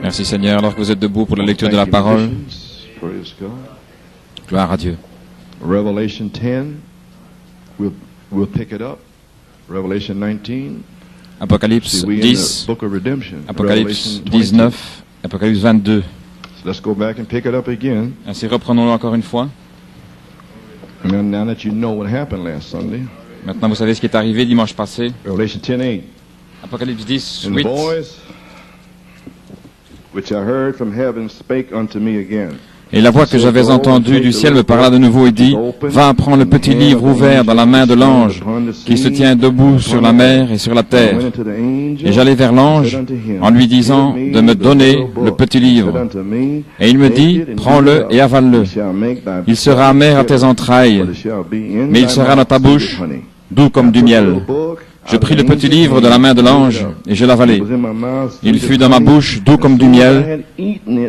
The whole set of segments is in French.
Merci Seigneur, alors que vous êtes debout pour la lecture de la parole. Gloire à Dieu. Revelation 10, we'll pick it up. Revelation 19. Apocalypse 10, Apocalypse 19, Apocalypse 22. Let's go back and pick it up again. Ainsi reprenons-le encore une fois. Now that you know what happened last Sunday. Maintenant vous savez ce qui est arrivé dimanche passé. Revelation 10:8. Apocalypse 10, And 8. the voice which I heard from heaven spake unto me again. Et la voix que j'avais entendue du ciel me parla de nouveau et dit, va prendre le petit livre ouvert dans la main de l'ange qui se tient debout sur la mer et sur la terre. Et j'allai vers l'ange en lui disant de me donner le petit livre. Et il me dit, prends-le et avale-le. Il sera amer à tes entrailles, mais il sera dans ta bouche doux comme du miel. Je pris le petit livre de la main de l'ange et je l'avalai. Il fut dans ma bouche doux comme du miel,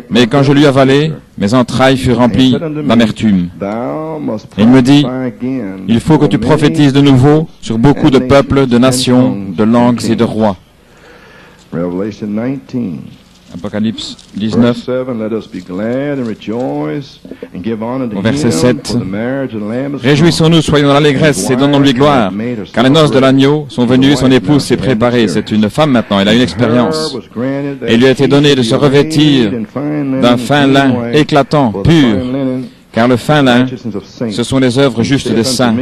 mais quand je l'eus avalé, mes entrailles furent remplies d'amertume. Et il me dit, il faut que tu prophétises de nouveau sur beaucoup de peuples, de nations, de langues et de rois. Apocalypse 19, au verset 7. Réjouissons-nous, soyons dans l'allégresse et donnons-lui gloire, car les noces de l'agneau sont venues, son épouse s'est préparée. C'est une femme maintenant, elle a une expérience. Et il lui a été donné de se revêtir d'un fin lin éclatant, pur, car le fin lin, ce sont les œuvres justes des saints.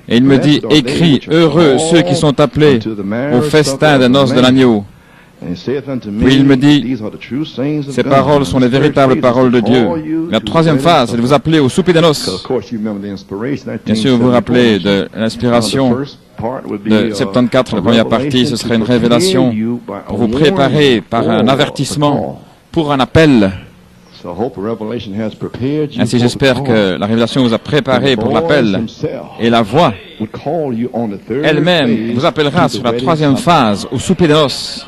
Et il me dit, écris, heureux ceux qui sont appelés au festin des noces de l'agneau. Puis il me dit, ces paroles sont les véritables paroles de Dieu. La troisième phase, c'est de vous appeler au souper des noces. Bien sûr, vous vous rappelez de l'inspiration de 74, la première partie, ce serait une révélation pour vous préparer par un avertissement pour un appel. Ainsi, j'espère que la révélation vous a préparé pour l'appel et la voix elle-même vous appellera sur la troisième phase au souper des noces.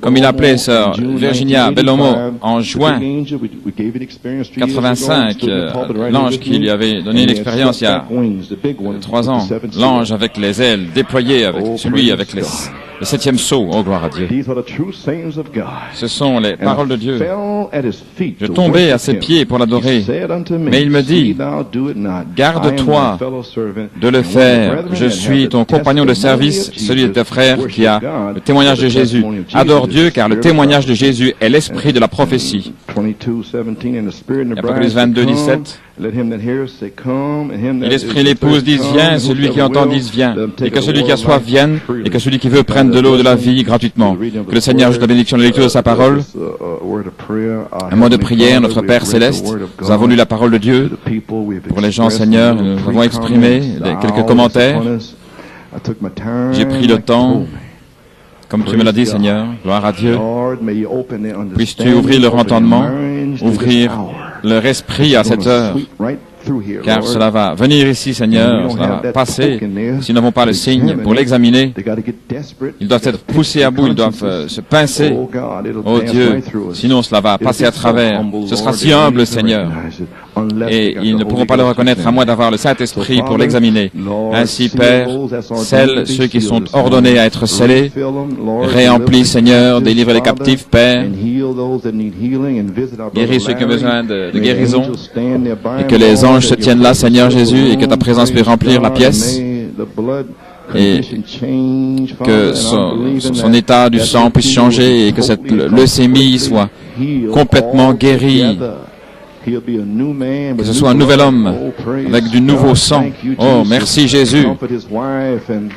Comme il appelait sœur Virginia Bellomo en juin 85, l'ange qui lui avait donné l'expérience il y a 3 ans, l'ange avec les ailes déployées, avec celui avec le 7e sceau, oh gloire à Dieu. Ce sont les paroles de Dieu. Je tombais à ses pieds pour l'adorer, mais il me dit, garde-toi de le faire, je suis ton compagnon de service, celui de tes frères qui a le témoignage de Jésus. Adore Dieu, car le témoignage de Jésus est l'esprit de la prophétie. Apocalypse 22, 17. Et l'esprit et l'épouse disent viens, celui qui entend dise viens, et que celui qui a soif vienne, et que celui qui veut prenne de l'eau de la vie gratuitement. Que le Seigneur ajoute la bénédiction de la lecture de sa parole. Un mot de prière, notre Père Céleste. Nous avons lu la parole de Dieu. Pour les gens, Seigneur, nous avons exprimé quelques commentaires. J'ai pris le temps, comme tu me l'as dit, Seigneur, gloire à Dieu. Puisses-tu ouvrir leur entendement, ouvrir leur esprit à cette heure, car cela va venir ici, Seigneur, cela va passer. S'ils n'avons pas le signe pour l'examiner, ils doivent être poussés à bout, ils doivent se pincer. Oh Dieu, sinon cela va passer à travers. Ce sera si humble, Seigneur. et ils ne pourront pas le reconnaître à moins d'avoir le Saint-Esprit pour l'examiner. Ainsi, Père, scelle ceux qui sont ordonnés à être scellés, réemplis, Seigneur, délivre les captifs, Père, guéris ceux qui ont besoin de guérison, et que les anges se tiennent là, Seigneur Jésus, et que ta présence puisse remplir la pièce, et que son état du sang puisse changer, et que cette leucémie soit complètement guérie, que ce soit un nouvel homme avec du nouveau sang. Oh, merci Jésus.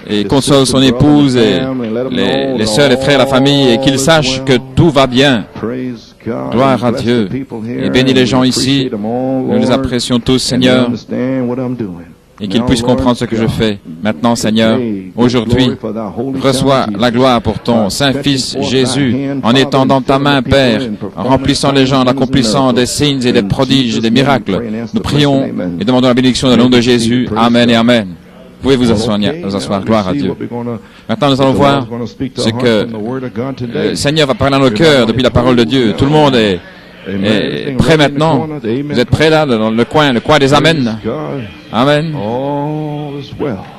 Et console son épouse et les sœurs, les frères, la famille, et qu'ils sachent que tout va bien. Gloire à Dieu. Et bénis les gens ici. Nous les apprécions tous, Seigneur. Et qu'ils puissent comprendre ce que je fais. Maintenant, Seigneur, aujourd'hui, reçois la gloire pour ton Saint-Fils Jésus, en étant dans ta main, Père, en remplissant les gens, en accomplissant des signes et des prodiges et des miracles. Nous prions et demandons la bénédiction dans le nom de Jésus. Amen et Amen. Vous pouvez vous asseoir, gloire à Dieu. Maintenant, nous allons voir ce que le Seigneur va parler dans nos cœurs depuis la parole de Dieu. Tout le monde est prêt maintenant. Vous êtes prêts là, dans le coin des Amen. Amen.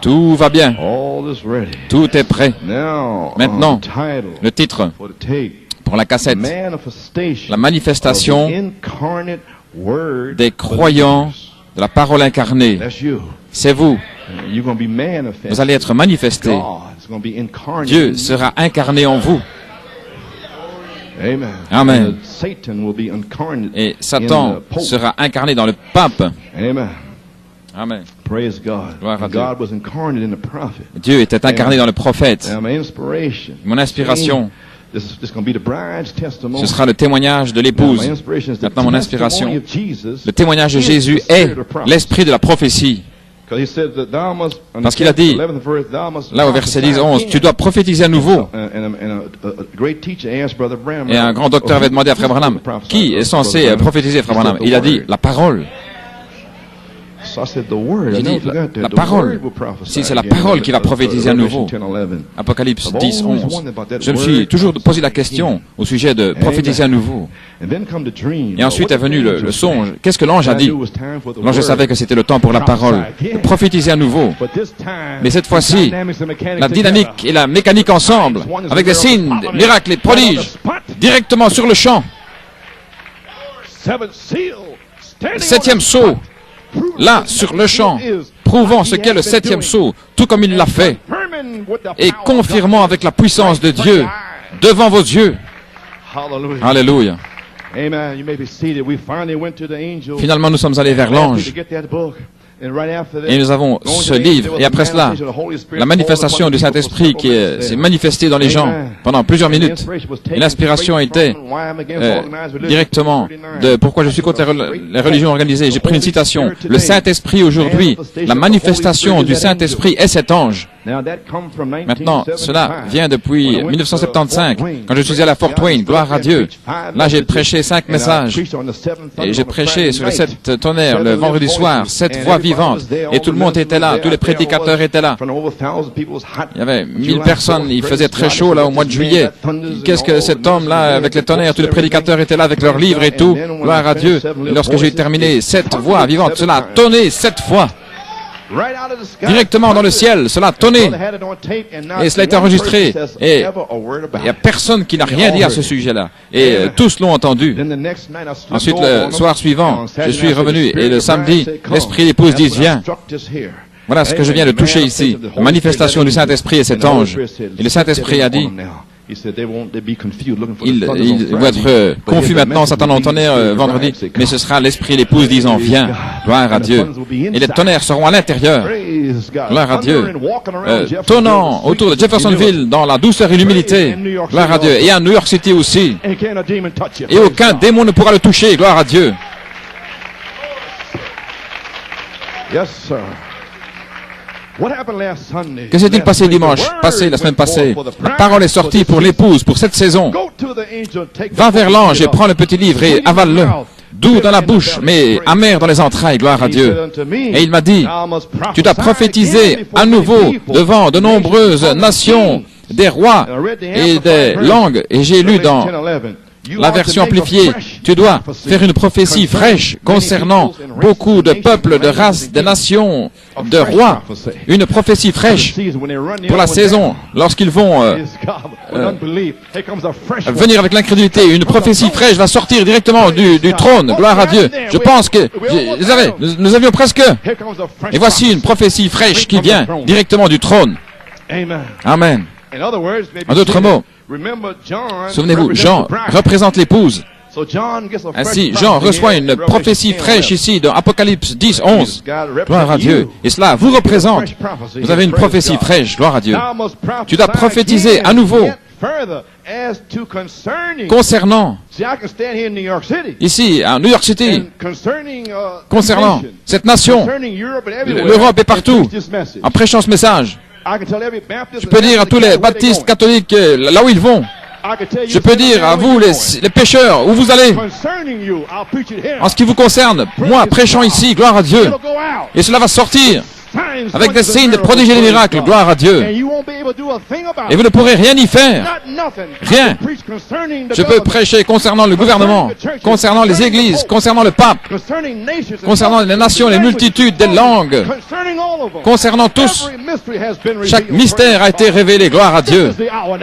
Tout va bien. Tout est prêt. Maintenant, le titre pour la cassette, la manifestation des croyants de la parole incarnée. C'est vous. Vous allez être manifestés. Dieu sera incarné en vous. Amen. Et Satan sera incarné dans le pape. Amen. Gloire à Dieu. Dieu était incarné dans le prophète. Mon inspiration, ce sera le témoignage de l'épouse. Maintenant, mon inspiration, le témoignage de Jésus est l'esprit de la prophétie. Parce qu'il a dit, là au verset 10-11, tu dois prophétiser à nouveau. Et un grand docteur avait demandé à Frère Branham, qui est censé prophétiser, Frère Branham? Il a dit, la parole. J'ai dit, la parole. Si c'est la parole qui va prophétiser à nouveau. Apocalypse 10, 11. Je me suis toujours posé la question au sujet de prophétiser à nouveau. Et ensuite est venu le songe. Qu'est-ce que l'ange a dit? L'ange savait que c'était le temps pour la parole. De prophétiser à nouveau. Mais cette fois-ci, la dynamique et la mécanique ensemble, avec des signes, des miracles et prodiges, directement sur le champ. Le septième sceau. Là, sur le champ, prouvant ce qu'est le septième sceau, tout comme il l'a fait, et confirmant avec la puissance de Dieu, devant vos yeux. Alléluia. Finalement, nous sommes allés vers l'ange. Et nous avons ce livre. Et après cela, la manifestation du Saint-Esprit qui s'est manifestée dans les gens pendant plusieurs minutes. Et l'inspiration était directement de pourquoi je suis contre les religions organisées. J'ai pris une citation. Le Saint-Esprit aujourd'hui, la manifestation du Saint-Esprit est cet ange. Maintenant, cela vient depuis 1975, quand je suis allé à Fort Wayne, gloire à Dieu. Là, j'ai prêché 5 messages, et j'ai prêché sur les 7 tonnerres le vendredi soir, 7 voix vivantes, et tout le monde était là, tous les prédicateurs étaient là. Il y avait 1000 personnes, il faisait très chaud là au mois de juillet. Qu'est-ce que cet homme-là, avec les tonnerres, tous les prédicateurs étaient là avec leurs livres et tout, gloire à Dieu. Et lorsque j'ai terminé, 7 voix vivantes, cela a tonné 7 fois. Directement dans le ciel, cela a tonné. Et cela a été enregistré. Et il n'y a personne qui n'a rien dit à ce sujet-là. Et tous l'ont entendu. Ensuite, le soir suivant, je suis revenu. Et le samedi, l'Esprit et l'épouse disent, viens. Voilà ce que je viens de toucher ici. La manifestation du Saint-Esprit et cet ange. Et le Saint-Esprit a dit, ils vont être confus maintenant, Satan entendait vendredi, mais ce sera l'Esprit et l'épouse disant, viens, gloire à Dieu. Et les tonnerres seront à l'intérieur, gloire à Dieu, tonnant autour de Jeffersonville dans la douceur et l'humilité, gloire à Dieu, et à New York City aussi. Et aucun démon ne pourra le toucher, gloire à Dieu. Que s'est-il passé dimanche passé, la semaine passée? La parole est sortie pour l'épouse, pour cette saison. Va vers l'ange et prends le petit livre et avale-le. Doux dans la bouche, mais amer dans les entrailles, gloire à Dieu. Et il m'a dit, tu dois prophétiser à nouveau devant de nombreuses nations, des rois et des langues. Et j'ai lu dans La version amplifiée, tu dois faire une prophétie fraîche concernant beaucoup de peuples, de races, de nations, de rois. Une prophétie fraîche pour la saison, lorsqu'ils vont venir avec l'incrédulité. Une prophétie fraîche va sortir directement du trône. Gloire à Dieu. Je pense que nous avions presque. Et voici une prophétie fraîche qui vient directement du trône. Amen. En d'autres mots, souvenez-vous, Jean représente l'épouse. Ainsi, Jean reçoit une prophétie fraîche ici dans Apocalypse 10, 11. Gloire à Dieu. Et cela vous représente. Vous avez une prophétie fraîche. Gloire à Dieu. Tu dois prophétiser à nouveau concernant, ici, à New York City, concernant cette nation, l'Europe et partout, en prêchant ce message. Je peux dire à tous les baptistes catholiques, là où ils vont, je peux dire à vous, les pécheurs, où vous allez. En ce qui vous concerne, moi, prêchant ici, gloire à Dieu. Et cela va sortir avec des signes, des prodiges et des miracles, gloire à Dieu. Et vous ne pourrez rien y faire. Rien. Je peux prêcher concernant le gouvernement, concernant les églises, concernant le pape, concernant les nations, les multitudes, des langues, concernant tous. Chaque mystère a été révélé, gloire à Dieu.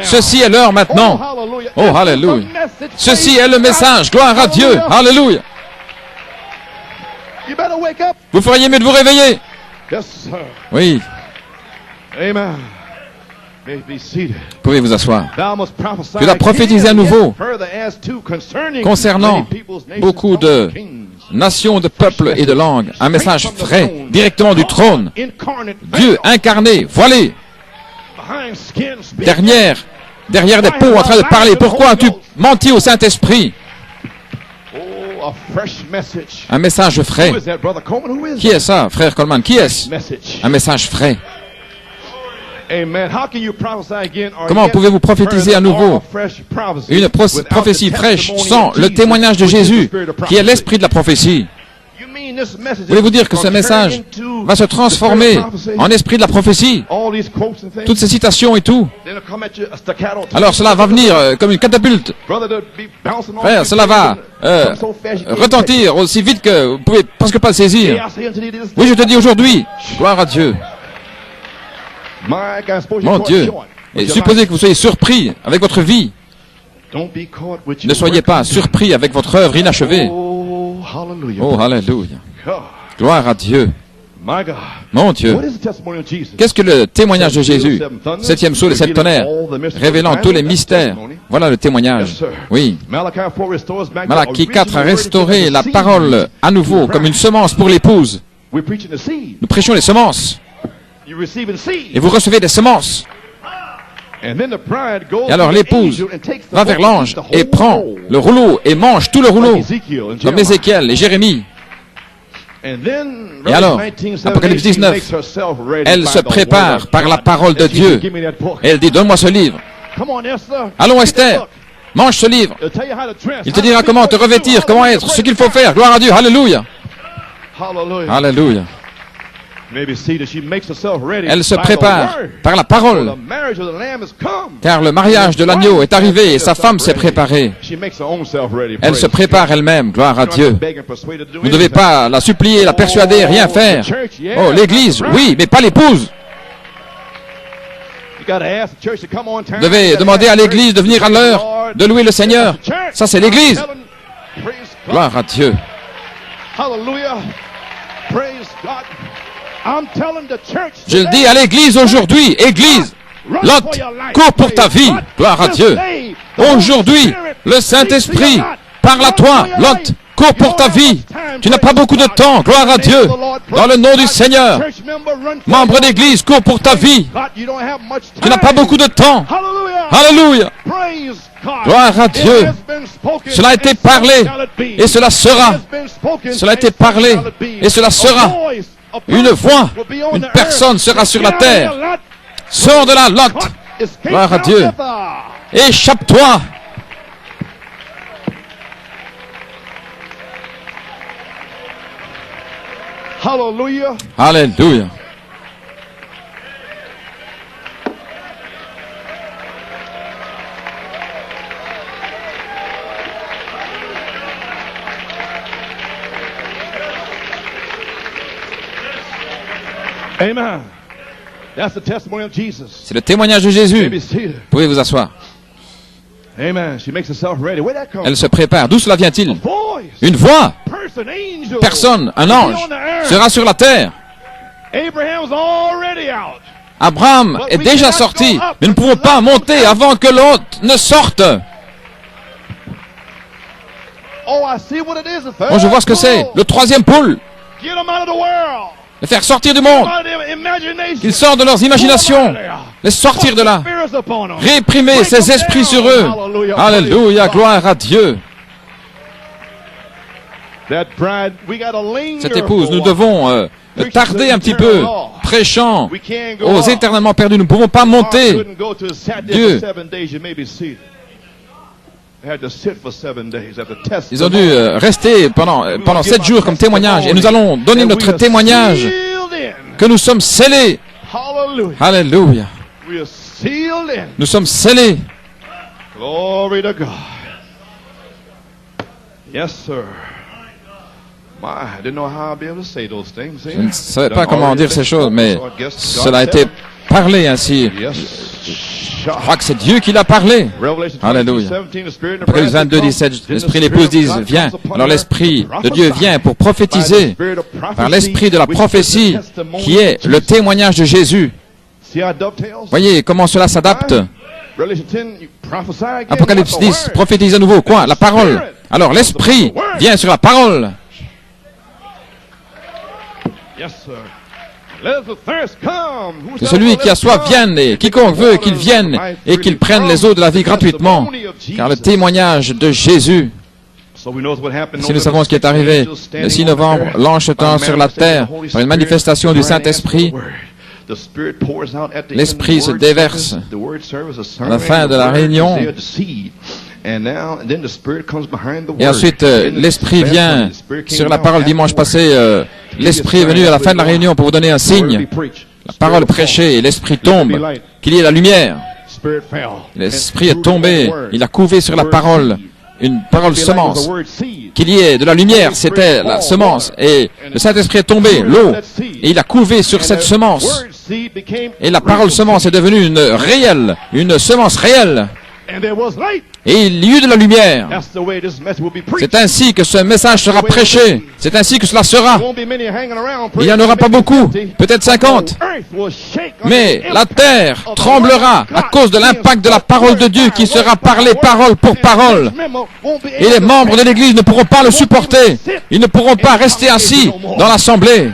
Ceci est l'heure maintenant. Oh, alléluia. Ceci est le message, gloire à Dieu. Alléluia. Vous feriez mieux de vous réveiller. Oui. Pouvez vous asseoir. Tu dois prophétiser à nouveau concernant beaucoup de nations, de peuples et de langues. Un message frais, directement du trône. Dieu incarné, voilé. Derrière des peaux en train de parler. Pourquoi as-tu menti au Saint-Esprit? Un message frais. Qui est ça, frère Coleman? Qui est-ce? Un message frais. Comment pouvez-vous prophétiser à nouveau une prophétie fraîche sans le témoignage de Jésus, qui est l'esprit de la prophétie? Voulez-vous dire que ce message va se transformer en esprit de la prophétie? Toutes ces citations et tout. Alors cela va venir comme une catapulte. Frère, cela va retentir aussi vite que vous ne pouvez presque pas le saisir. Oui, je te dis aujourd'hui, gloire à Dieu. Mon Dieu. Et supposez que vous soyez surpris avec votre vie. Ne soyez pas surpris avec votre œuvre inachevée. Oh, alléluia. Gloire à Dieu. Mon Dieu. Qu'est-ce que le témoignage de Jésus? Septième sceau, les sept tonnerres, révélant tous les mystères. Voilà le témoignage. Oui. Malachie 4 a restauré la parole à nouveau comme une semence pour l'épouse. Nous prêchons les semences. Et vous recevez des semences. Et alors l'épouse va vers l'ange et prend le rouleau et mange tout le rouleau, comme Ézéchiel et Jérémie. Et alors, Apocalypse 19, elle se prépare par la parole de Dieu. Et elle dit, donne-moi ce livre. Allons Esther, mange ce livre. Il te dira comment te revêtir, comment être, ce qu'il faut faire. Gloire à Dieu, alléluia. Alléluia. Elle se prépare par la parole, car le mariage de l'agneau est arrivé et sa femme s'est préparée. Elle se prépare elle-même, gloire à Dieu. Vous ne devez pas la supplier, la persuader, rien faire. Oh, l'église, oui, mais pas l'épouse. Vous devez demander à l'église de venir à l'heure, de louer le Seigneur. Ça, c'est l'église. Gloire à Dieu. Je le dis à l'église aujourd'hui, église, Lot, cours pour ta vie, gloire à Dieu. Aujourd'hui, le Saint-Esprit parle à toi, Lot, cours pour ta vie. Tu n'as pas beaucoup de temps, gloire à Dieu. Dans le nom du Seigneur, membre d'église, cours pour ta vie. Tu n'as pas beaucoup de temps. Alléluia. Gloire à Dieu. Cela a été parlé et cela sera. Cela a été parlé et cela sera. Une voix, une personne sera sur la terre. Sors de là, Lot. Gloire à Dieu. Échappe-toi. Alléluia. Alléluia. Amen. That's the testimony of Jesus. C'est le témoignage de Jésus. Maybe see it. Vous pouvez vous asseoir. Amen. She makes herself ready. Where that come Elle se prépare. D'où cela vient-il? Voice. Une voix. Person, angel. Personne, un ange, sera sur la terre. Abraham's already out. Abraham est déjà sorti. Mais nous ne pouvons pas monter avant que l'autre ne sorte. Oh, I see what it is. The third Bon, je vois ce que c'est. pull. Le troisième poule. Get them out of the world. Les faire sortir du monde. Out of their imagination. Qu'ils sortent de leurs imaginations. Les sortir de là. Spirits upon them. Réprimer ces esprits sur eux. Alléluia, gloire à Dieu. That bride, we gotta linger Cette épouse, for nous a devons while. tarder un petit peu, prêchant We can't go aux off. éternellement perdus. Nous ne pouvons pas monter. Couldn't go to a Saturday Dieu. for 7 days. You may be seated. They had to sit for 7 days at the test. Ils ont dû rester pendant 7 jours comme témoignage. Et nous allons donner notre témoignage que nous sommes scellés. Hallelujah. Alléluia. We are sealed in. Nous sommes scellés. Glory to God. Yes, sir. My, I didn't know how I'd be able to say those things. Je ne savais pas comment dire ces choses, mais cela a été parlé ainsi. Je crois que c'est Dieu qui l'a parlé. Alléluia. Apocalypse 22, 17, l'Esprit et l'épouse disent, viens. Alors l'Esprit de Dieu vient pour prophétiser par l'Esprit de la prophétie qui est le témoignage de Jésus. Voyez comment cela s'adapte. Apocalypse 10, prophétise à nouveau. Quoi? La parole. Alors l'Esprit vient sur la parole. Que celui qui a soif vienne, et quiconque veut qu'il vienne et qu'il prenne les eaux de la vie gratuitement. Car le témoignage de Jésus. Si nous savons ce qui est arrivé le 6 novembre, l'ange se tend sur la terre par une manifestation du Saint-Esprit. L'Esprit se déverse à la fin de la réunion. Et ensuite, l'Esprit vient sur la parole dimanche passé. L'Esprit est venu à la fin de la réunion pour vous donner un signe. La parole prêchée et l'Esprit tombe. Qu'il y ait la lumière. L'Esprit est tombé. Il a couvé sur la parole. Une parole semence. Qu'il y ait de la lumière, c'était la semence. Et le Saint-Esprit est tombé, l'eau. Et il a couvé sur cette semence. Et la parole semence est devenue une semence réelle. Et il y eut de la lumière. C'est ainsi que ce message sera prêché. C'est ainsi que cela sera. Il n'y en aura pas beaucoup, peut-être 50. Mais la terre tremblera à cause de l'impact de la parole de Dieu qui sera parlée parole pour parole. Et les membres de l'Église ne pourront pas le supporter. Ils ne pourront pas rester assis dans l'assemblée.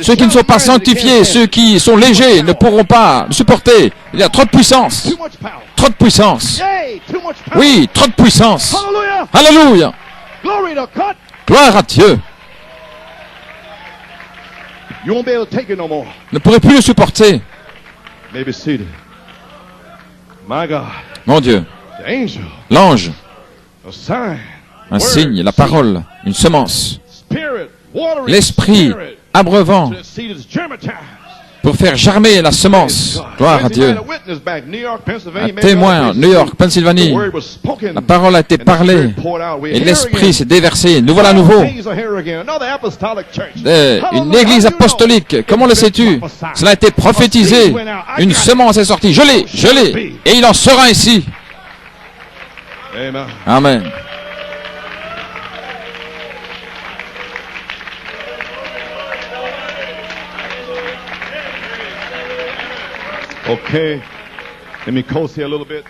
Ceux qui ne sont pas sanctifiés, ceux qui sont légers, ne pourront pas le supporter. Il y a trop de puissance. Trop de puissance. Oui, trop de puissance. Alléluia. Gloire à Dieu. You won't be able to take it no more. Ne pourrez plus le supporter. Maybe seated. My God. Mon Dieu. The angel. L'ange. A sign. Un signe, la parole, une semence. Spirit. Watering. L'esprit Spirit. abreuvant To see this germinate. pour faire germer la semence. Gloire à Dieu. Un témoin, New York, Pennsylvanie. La parole a été parlée et l'Esprit s'est déversé. Nous voilà à nouveau. Une église apostolique. Comment le sais-tu? Cela a été prophétisé. Une semence est sortie. Je l'ai. Et il en sera ainsi. Amen. Okay, let me coast here a little bit,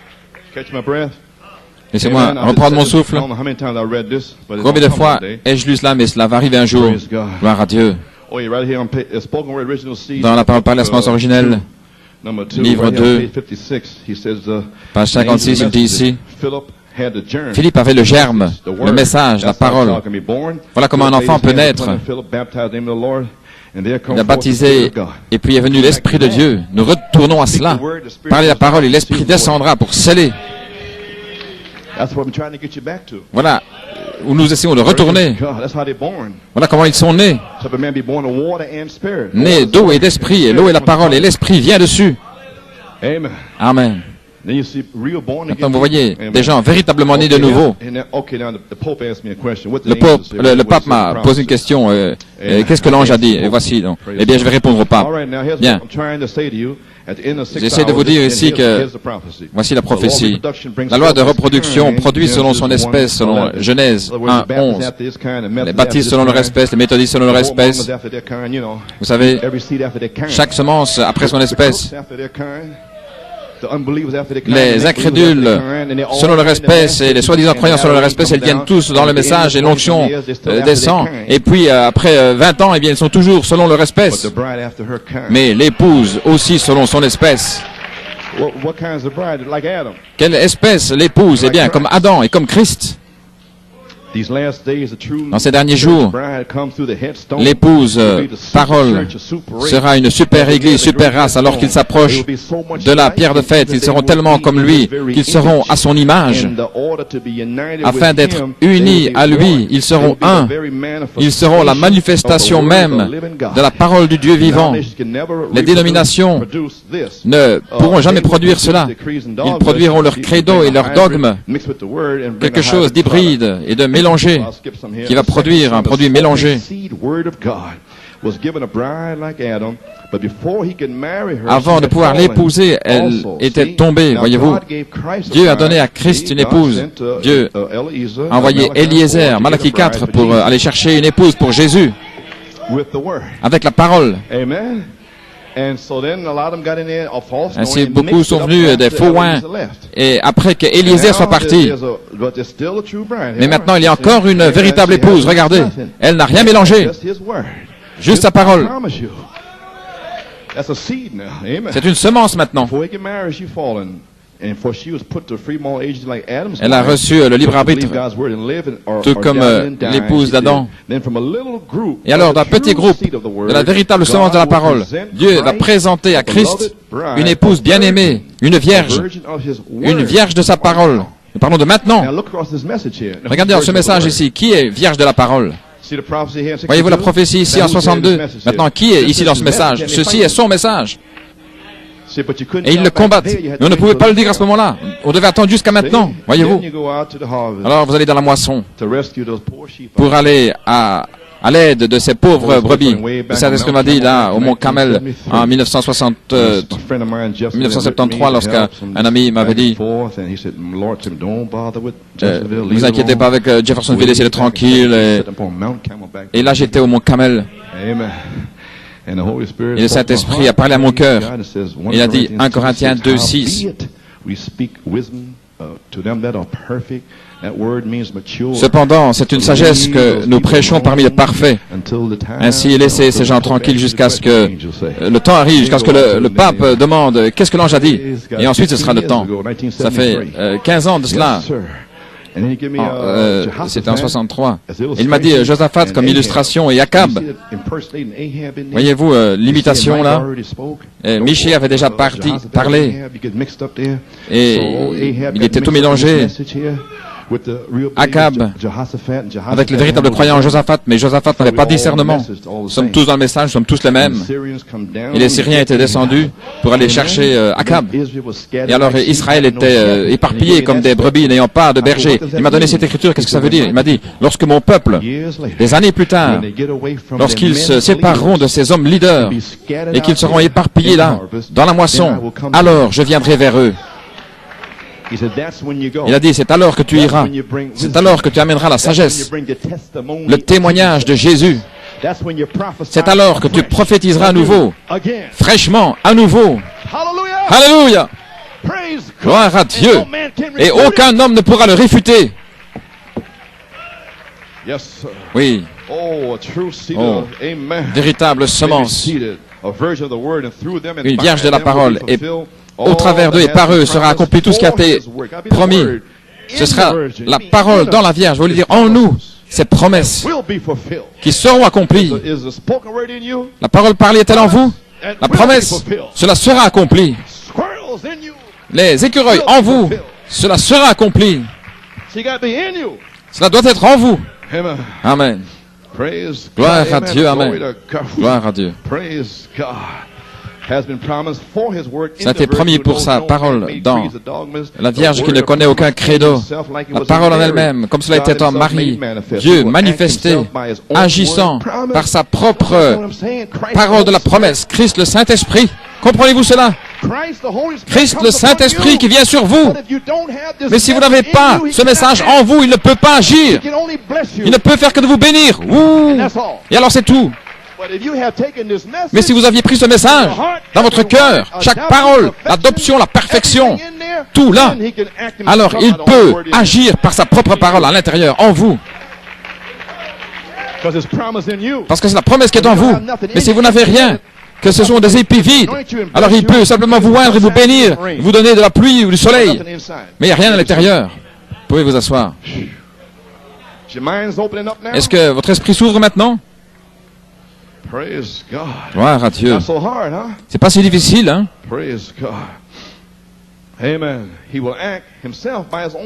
catch my breath. Laissez-moi reprendre mon souffle. Combien de fois ai-je lu cela, mais cela va arriver un jour. Gloire à Dieu. Dans la parole par la semence originelle, livre 2, page 56, il dit ici, Philippe avait le germe, le message, la parole. Voilà comment un enfant peut naître. Il a baptisé, et puis est venu l'Esprit de Dieu. Nous retournons à cela. Parlez la parole et l'Esprit descendra pour sceller. Voilà où nous essayons de retourner. Voilà comment ils sont nés. Nés d'eau et d'esprit, et l'eau est la parole, et l'Esprit vient dessus. Amen. Maintenant, vous voyez des gens véritablement nés de nouveau. Le pape m'a posé une question. Et qu'est-ce que l'ange a dit? Et voici donc. Eh bien, je vais répondre au pape. Bien. J'essaie de vous dire ici que voici la prophétie. La loi de reproduction produit selon son espèce, selon Genèse 1:11. Les baptistes selon leur espèce, les méthodistes selon leur espèce. Vous savez, chaque semence après son espèce. Les incrédules selon leur espèce et les soi-disant croyants selon leur espèce, ils viennent tous dans le message et l'onction descend. Et puis après 20 ans, eh bien, ils sont toujours selon leur espèce. Mais l'épouse aussi selon son espèce. Quelle espèce l'épouse? Eh bien, comme Adam et comme Christ. Dans ces derniers jours, l'épouse parole sera une super église, super race, alors qu'ils s'approchent de la pierre de fête. Ils seront tellement comme lui qu'ils seront à son image. Afin d'être unis à lui, ils seront un. Ils seront la manifestation même de la parole du Dieu vivant. Les dénominations ne pourront jamais produire cela. Ils produiront leur credo et leur dogme, quelque chose d'hybride et de mélangé, qui va produire un produit mélangé. Avant de pouvoir l'épouser, elle était tombée, voyez-vous. Dieu a donné à Christ une épouse. Dieu a envoyé Eliezer, Malachie 4, pour aller chercher une épouse pour Jésus, avec la parole. Ainsi, beaucoup sont venus des faux oins, et après que Eliezer soit parti. Mais maintenant, il y a encore une véritable épouse. Regardez, elle n'a rien mélangé. Juste sa parole. C'est une semence maintenant. Elle a reçu le libre arbitre, tout comme l'épouse d'Adam. Et alors, d'un petit groupe de la véritable semence de la parole, Dieu va présenter à Christ une épouse bien-aimée, une vierge de sa parole. Nous parlons de maintenant. Regardez dans ce message ici, qui est vierge de la parole? Voyez-vous la prophétie ici en 62? Maintenant, qui est ici dans ce message? Ceci est son message. Et ils le combattent. Mais on ne pouvait pas le dire à ce moment-là. On devait attendre jusqu'à maintenant, voyez-vous. Alors vous allez dans la moisson pour aller à l'aide de ces pauvres brebis. Vous savez ce que m'a dit là au Mont Carmel en 1973 lorsqu'un ami m'avait dit ne vous inquiétez pas avec Jeffersonville, essayez d'être tranquille. Et là j'étais au Mont Carmel. Et le Saint-Esprit a parlé à mon cœur. Il a dit 1 Corinthiens 2:6. Cependant, c'est une sagesse que nous prêchons parmi les parfaits. Ainsi, laissez ces gens tranquilles jusqu'à ce que le temps arrive, jusqu'à ce que le pape demande qu'est-ce que l'ange a dit. Et ensuite, ce sera le temps. Ça fait 15 ans de cela. C'était en 63. Il m'a dit Josaphat comme illustration et Akab. Voyez-vous l'imitation là? Michée avait déjà parlé. Et il était tout mélangé. Akab, avec le véritable croyant Josaphat, mais Josaphat n'avait pas de discernement. Nous sommes tous dans le message, nous sommes tous les mêmes. Et les Syriens étaient descendus pour aller chercher Akab. Et alors Israël était éparpillé comme des brebis n'ayant pas de berger. Il m'a donné cette écriture, qu'est-ce que ça veut dire? Il m'a dit, lorsque mon peuple, des années plus tard, lorsqu'ils se sépareront de ces hommes leaders et qu'ils seront éparpillés là, dans la moisson, alors je viendrai vers eux. Il a dit, c'est alors que tu iras. C'est alors que tu amèneras la sagesse, le témoignage de Jésus. C'est alors que tu prophétiseras à nouveau, fraîchement, à nouveau. Alléluia! Gloire à Dieu! Et aucun homme ne pourra le réfuter. Oui. Oh, véritable semence. Une vierge de la parole. Et au travers d'eux et par eux sera accompli tout ce qui a été promis. Ce sera la parole dans la Vierge, je veux dire en nous, ces promesses qui seront accomplies. La parole parlée est-elle en vous? La promesse, cela sera accompli. Les écureuils en vous, cela sera accompli. Cela doit être en vous. Amen. Gloire à Dieu, amen. Gloire à Dieu. Ça a été promis pour sa parole dans la Vierge qui ne connaît aucun credo. La parole en elle-même, comme cela était en Marie, Dieu manifesté, agissant par sa propre parole de la promesse, Christ le Saint-Esprit. Comprenez-vous cela? Christ le Saint-Esprit qui vient sur vous. Mais si vous n'avez pas ce message en vous, il ne peut pas agir. Il ne peut faire que de vous bénir. Ouh. Et alors c'est tout. Mais si vous aviez pris ce message dans votre cœur, chaque parole, l'adoption, la perfection, tout là, alors il peut agir par sa propre parole à l'intérieur, en vous. Parce que c'est la promesse qui est en vous. Mais si vous n'avez rien, que ce sont des épis vides, alors il peut simplement vous oindre et vous bénir, vous donner de la pluie ou du soleil. Mais il n'y a rien à l'intérieur. Vous pouvez vous asseoir. Est-ce que votre esprit s'ouvre maintenant? Gloire à Dieu. C'est pas si difficile, hein?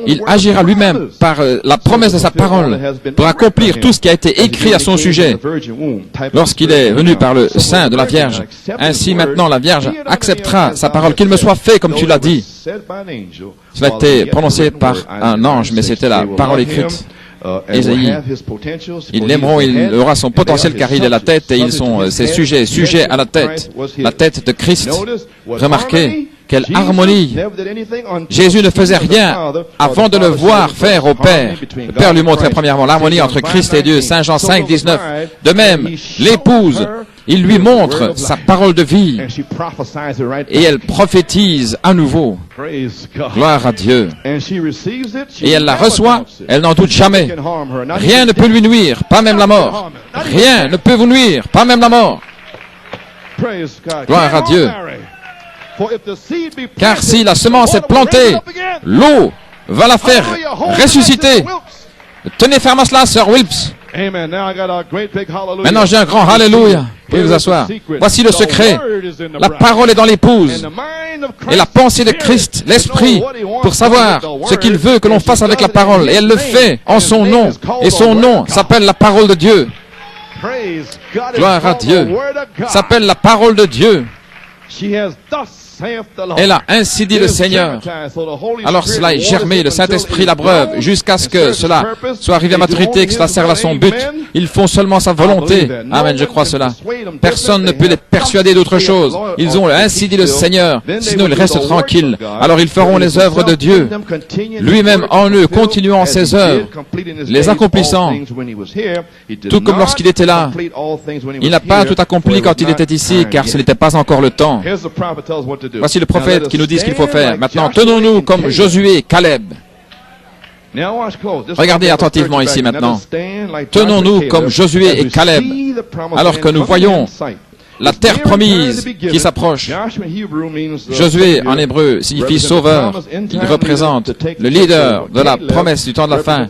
Il agira lui-même par la promesse de sa parole pour accomplir tout ce qui a été écrit à son sujet lorsqu'il est venu par le sein de la Vierge. Ainsi maintenant la Vierge acceptera sa parole, qu'il me soit fait comme tu l'as dit. Cela a été prononcé par un ange, mais c'était la parole écrite. Ésaïe, ils l'aimeront, il aura son potentiel car il est la tête et ils sont ses sujets à la tête de Christ. Remarquez, quelle harmonie! Jésus ne faisait rien avant de le voir faire au Père. Le Père lui montrait premièrement l'harmonie entre Christ et Dieu. Saint Jean 5, 19. De même, l'épouse, il lui montre sa parole de vie et elle prophétise à nouveau. Gloire à Dieu. Et elle la reçoit, elle n'en doute jamais. Rien ne peut lui nuire, pas même la mort. Rien ne peut vous nuire, pas même la mort. Gloire à Dieu. Car si la semence est plantée, l'eau va la faire ressusciter. Tenez ferme à cela, Sir Wilps. Maintenant, j'ai un grand Alléluia. Vous pouvez vous asseoir. Voici le secret. La parole est dans l'épouse. Et la pensée de Christ, l'Esprit, pour savoir ce qu'il veut que l'on fasse avec la parole. Et elle le fait en son nom. Et son nom s'appelle la parole de Dieu. Gloire à Dieu. S'appelle la parole de Dieu. Elle a ainsi dit le Seigneur. Alors cela est germé, le Saint-Esprit l'abreuve, jusqu'à ce que cela soit arrivé à maturité, que cela serve à son but. Ils font seulement sa volonté. Amen, je crois cela. Personne ne peut les persuader d'autre chose. Ils ont ainsi dit le Seigneur, sinon ils restent tranquilles. Alors ils feront les œuvres de Dieu, lui-même en eux, continuant ses œuvres, les accomplissant, tout comme lorsqu'il était là. Il n'a pas tout accompli quand il était ici, car ce n'était pas encore le temps. Voici le prophète qui nous dit ce qu'il faut faire. Maintenant, tenons-nous comme Josué et Caleb. Regardez attentivement ici maintenant. Tenons-nous comme Josué et Caleb, alors que nous voyons la terre promise qui s'approche. Josué, en hébreu, signifie sauveur. Il représente le leader de la promesse du temps de la fin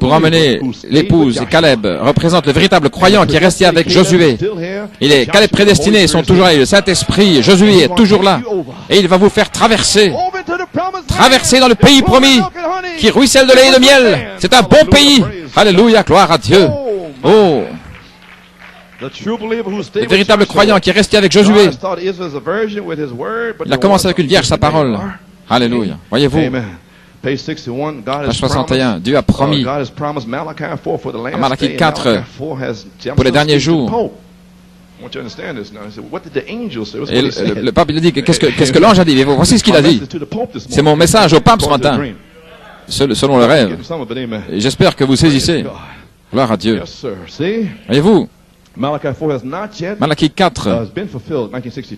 pour emmener l'épouse. Et Caleb représente le véritable croyant qui est resté avec Josué. Caleb prédestiné sont toujours là. Le Saint-Esprit, Josué est toujours là. Et il va vous faire traverser dans le pays promis qui ruisselle de lait et de miel. C'est un bon pays. Alléluia, gloire à Dieu. Oh! Le véritable croyant qui est resté avec Josué. Il a commencé avec une vierge, sa parole. Alléluia. Voyez-vous, page 61, Dieu a promis à Malachie 4 pour les derniers jours. Et le pape, il a dit, qu'est-ce que l'ange a dit? Et voici ce qu'il a dit. C'est mon message au pape ce matin, selon le rêve. Et j'espère que vous saisissez. Gloire à Dieu. Voyez-vous, Malachie 4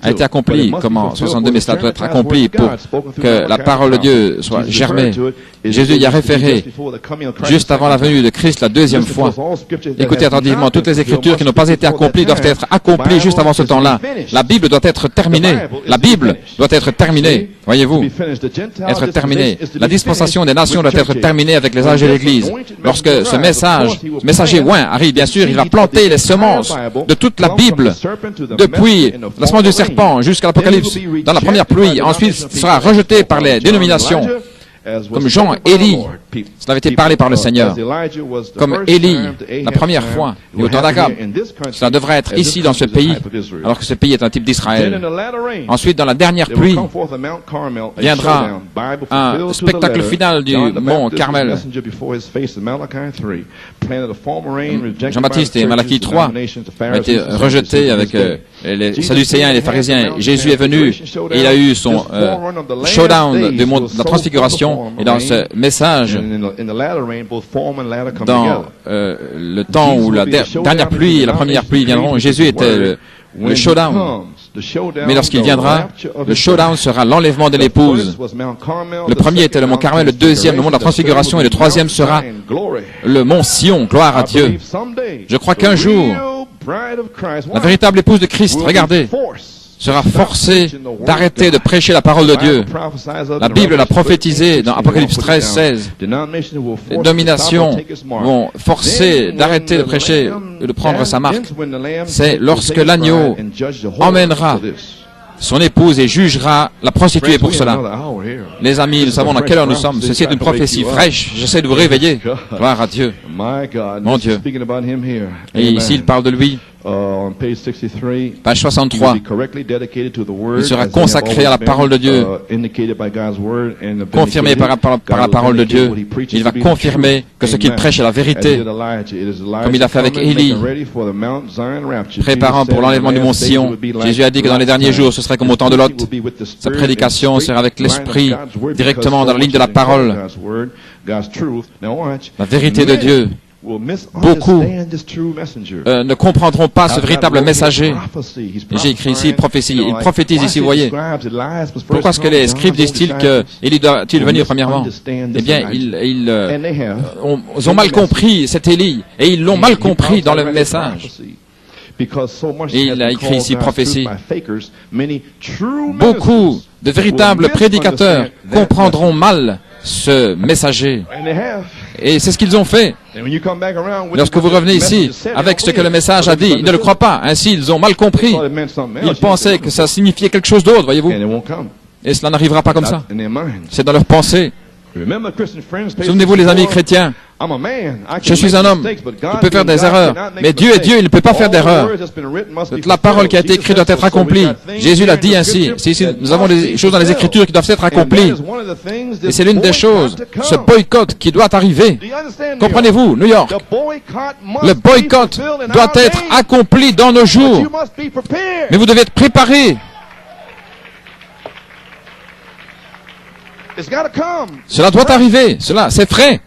a été accompli comme en 62, mais cela doit être accompli pour que la parole de Dieu soit germée. Jésus y a référé juste avant la venue de Christ la deuxième fois. Écoutez attentivement, toutes les Écritures qui n'ont pas été accomplies doivent être accomplies juste avant ce temps-là. La Bible doit être terminée. La Bible doit être terminée. Voyez-vous, être terminée. La dispensation des nations doit être terminée avec les âges de l'Église. Lorsque ce messager oint arrive, bien sûr, il va planter les semences de toute la Bible, depuis la semence du serpent jusqu'à l'Apocalypse, dans la première pluie. Ensuite, il sera rejeté par les dénominations. comme Jean, Élie. Cela avait été parlé par le Seigneur. Comme Élie, la première fois, et au temps d'Akab. Cela devrait être ici, dans ce pays, alors que ce pays est un type d'Israël. Ensuite, dans la dernière pluie, viendra un spectacle final du mont Carmel. Jean-Baptiste et Malachie 3 ont été rejetés avec les Sadducéens et les pharisiens. Jésus est venu et il a eu son showdown du monde de la transfiguration. Et dans ce message, dans le temps où la dernière pluie et la première pluie viendront, Jésus était le showdown. Mais lorsqu'il viendra, le showdown sera l'enlèvement de l'épouse. Le premier était le mont Carmel, le deuxième le mont de la transfiguration et le troisième sera le mont Sion, gloire à Dieu. Je crois qu'un jour, la véritable épouse de Christ, regardez, sera forcée d'arrêter de prêcher la parole de Dieu. La Bible l'a prophétisé dans Apocalypse 13, 16. Les dominations vont forcer d'arrêter de prêcher et de prendre sa marque. C'est lorsque l'agneau emmènera son épouse et jugera la prostituée pour cela. Les amis, nous savons dans quelle heure nous sommes. Ceci est une prophétie fraîche. J'essaie de vous réveiller. Gloire à Dieu. Mon Dieu. Et ici, il parle de lui. Page 63. Il sera consacré à la parole de Dieu, confirmé par la parole de Dieu. Il va confirmer que ce qu'il prêche est la vérité, comme il a fait avec Élie, préparant pour l'enlèvement du mont Sion. Jésus a dit que dans les derniers jours, ce serait comme au temps de Lot. Sa prédication sera avec l'Esprit, directement dans la ligne de la parole. La vérité de Dieu. Beaucoup ne comprendront pas ce véritable messager. J'ai écrit ici prophétie. Il prophétise ici, vous voyez. Pourquoi est-ce que les scribes disent-ils qu'Élie doit-il venir premièrement? Eh bien, ils ont mal compris cet Élie, et ils l'ont mal compris dans le message. Et il a écrit ici prophétie. Beaucoup de véritables prédicateurs comprendront mal ce messager. Et c'est ce qu'ils ont fait. Lorsque vous revenez ici avec ce que le message a dit, ils ne le croient pas. Ainsi, ils ont mal compris. Ils pensaient que ça signifiait quelque chose d'autre, voyez-vous. Et cela n'arrivera pas comme ça. C'est dans leur pensée. Souvenez-vous, les amis chrétiens, je suis un homme qui peut faire des erreurs, mais Dieu est Dieu, il ne peut pas faire d'erreur. La parole qui a été écrite doit être accomplie. Jésus l'a dit ainsi. Nous avons des choses dans les Écritures qui doivent être accomplies. Et c'est l'une des choses, ce boycott qui doit arriver. Comprenez-vous, New York, le boycott doit être accompli dans nos jours. Mais vous devez être préparés. Cela doit arriver. Cela, c'est frais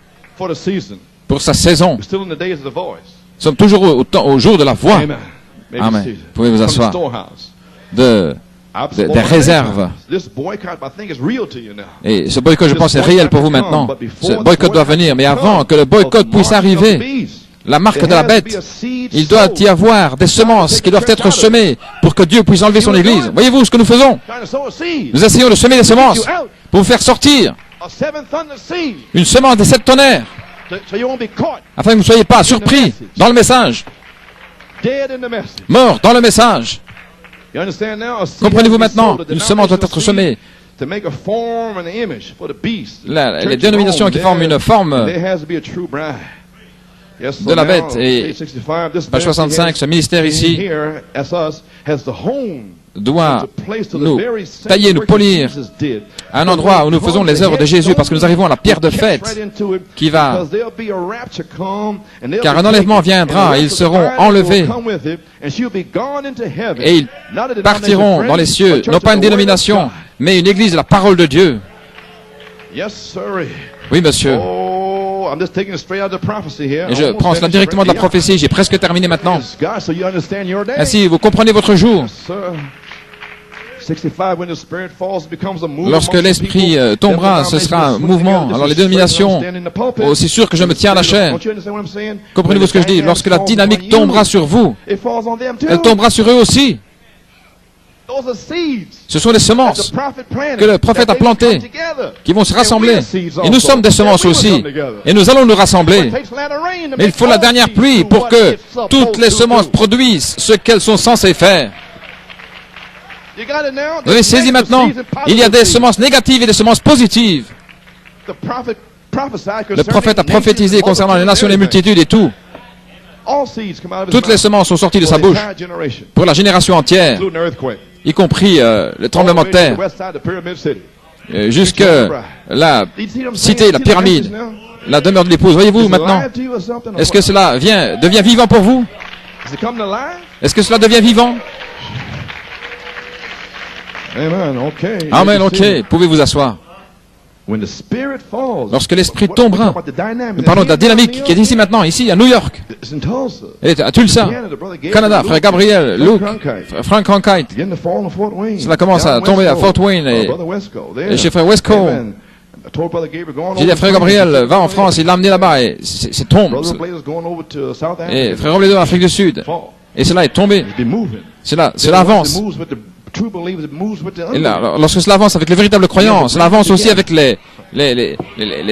pour sa saison. Nous sommes toujours au jour de la voix. Amen. Vous pouvez vous asseoir. Des réserves. Et ce boycott, je pense, est réel pour vous maintenant. Ce boycott doit venir. Mais avant que le boycott puisse arriver, la marque de la bête, il doit y avoir des semences qui doivent être semées pour que Dieu puisse enlever son Église. Voyez-vous ce que nous faisons? Nous essayons de semer des semences pour vous faire sortir une semence des 7 tonnerres, afin que vous ne soyez pas surpris dans le message, mort dans le message. Comprenez-vous maintenant? Une semence doit être semée. Les dénominations qui forment une forme de la bête. Et page 65, ce ministère ici doit nous tailler, nous polir à un endroit où nous faisons les œuvres de Jésus, parce que nous arrivons à la pierre de fête qui va, car un enlèvement viendra et ils seront enlevés et ils partiront dans les cieux, non pas une dénomination, mais une église de la parole de Dieu. Oui, monsieur. Et je prends cela directement de la prophétie. J'ai presque terminé maintenant. Ainsi, vous comprenez votre jour. Lorsque l'Esprit tombera, ce sera un mouvement. Alors les dénominations, c'est sûr que je me tiens à la chaîne. Comprenez-vous ce que je dis? Lorsque la dynamique tombera sur vous, elle tombera sur eux aussi. Ce sont les semences que le prophète a plantées, qui vont se rassembler. Et nous sommes des semences aussi. Et nous allons nous rassembler. Mais il faut la dernière pluie pour que toutes les semences produisent ce qu'elles sont censées faire. Vous avez saisi maintenant? Il y a des semences négatives et des semences positives. Le prophète a prophétisé concernant les nations, les multitudes et tout. Toutes les semences sont sorties de sa bouche pour la génération entière, y compris le tremblement de terre, jusque la cité, la pyramide, la demeure de l'épouse. Voyez-vous maintenant? Est-ce que cela devient vivant pour vous? Est-ce que cela devient vivant? Amen, ok. Pouvez vous asseoir. Lorsque l'Esprit tombera, nous parlons de la dynamique qui est ici maintenant, ici à New York. Elle est à Tulsa, Canada, frère Gabriel, Luke, Frank Cronkite. Cela commence à tomber à Fort Wayne et chez frère Wesco. J'ai dit à frère Gabriel, va en France, il l'a amené là-bas et c'est tombé. Et frère Robledo en Afrique du Sud. Et cela est tombé. Cela avance. Et là, lorsque cela avance avec les véritables croyants, cela avance aussi avec les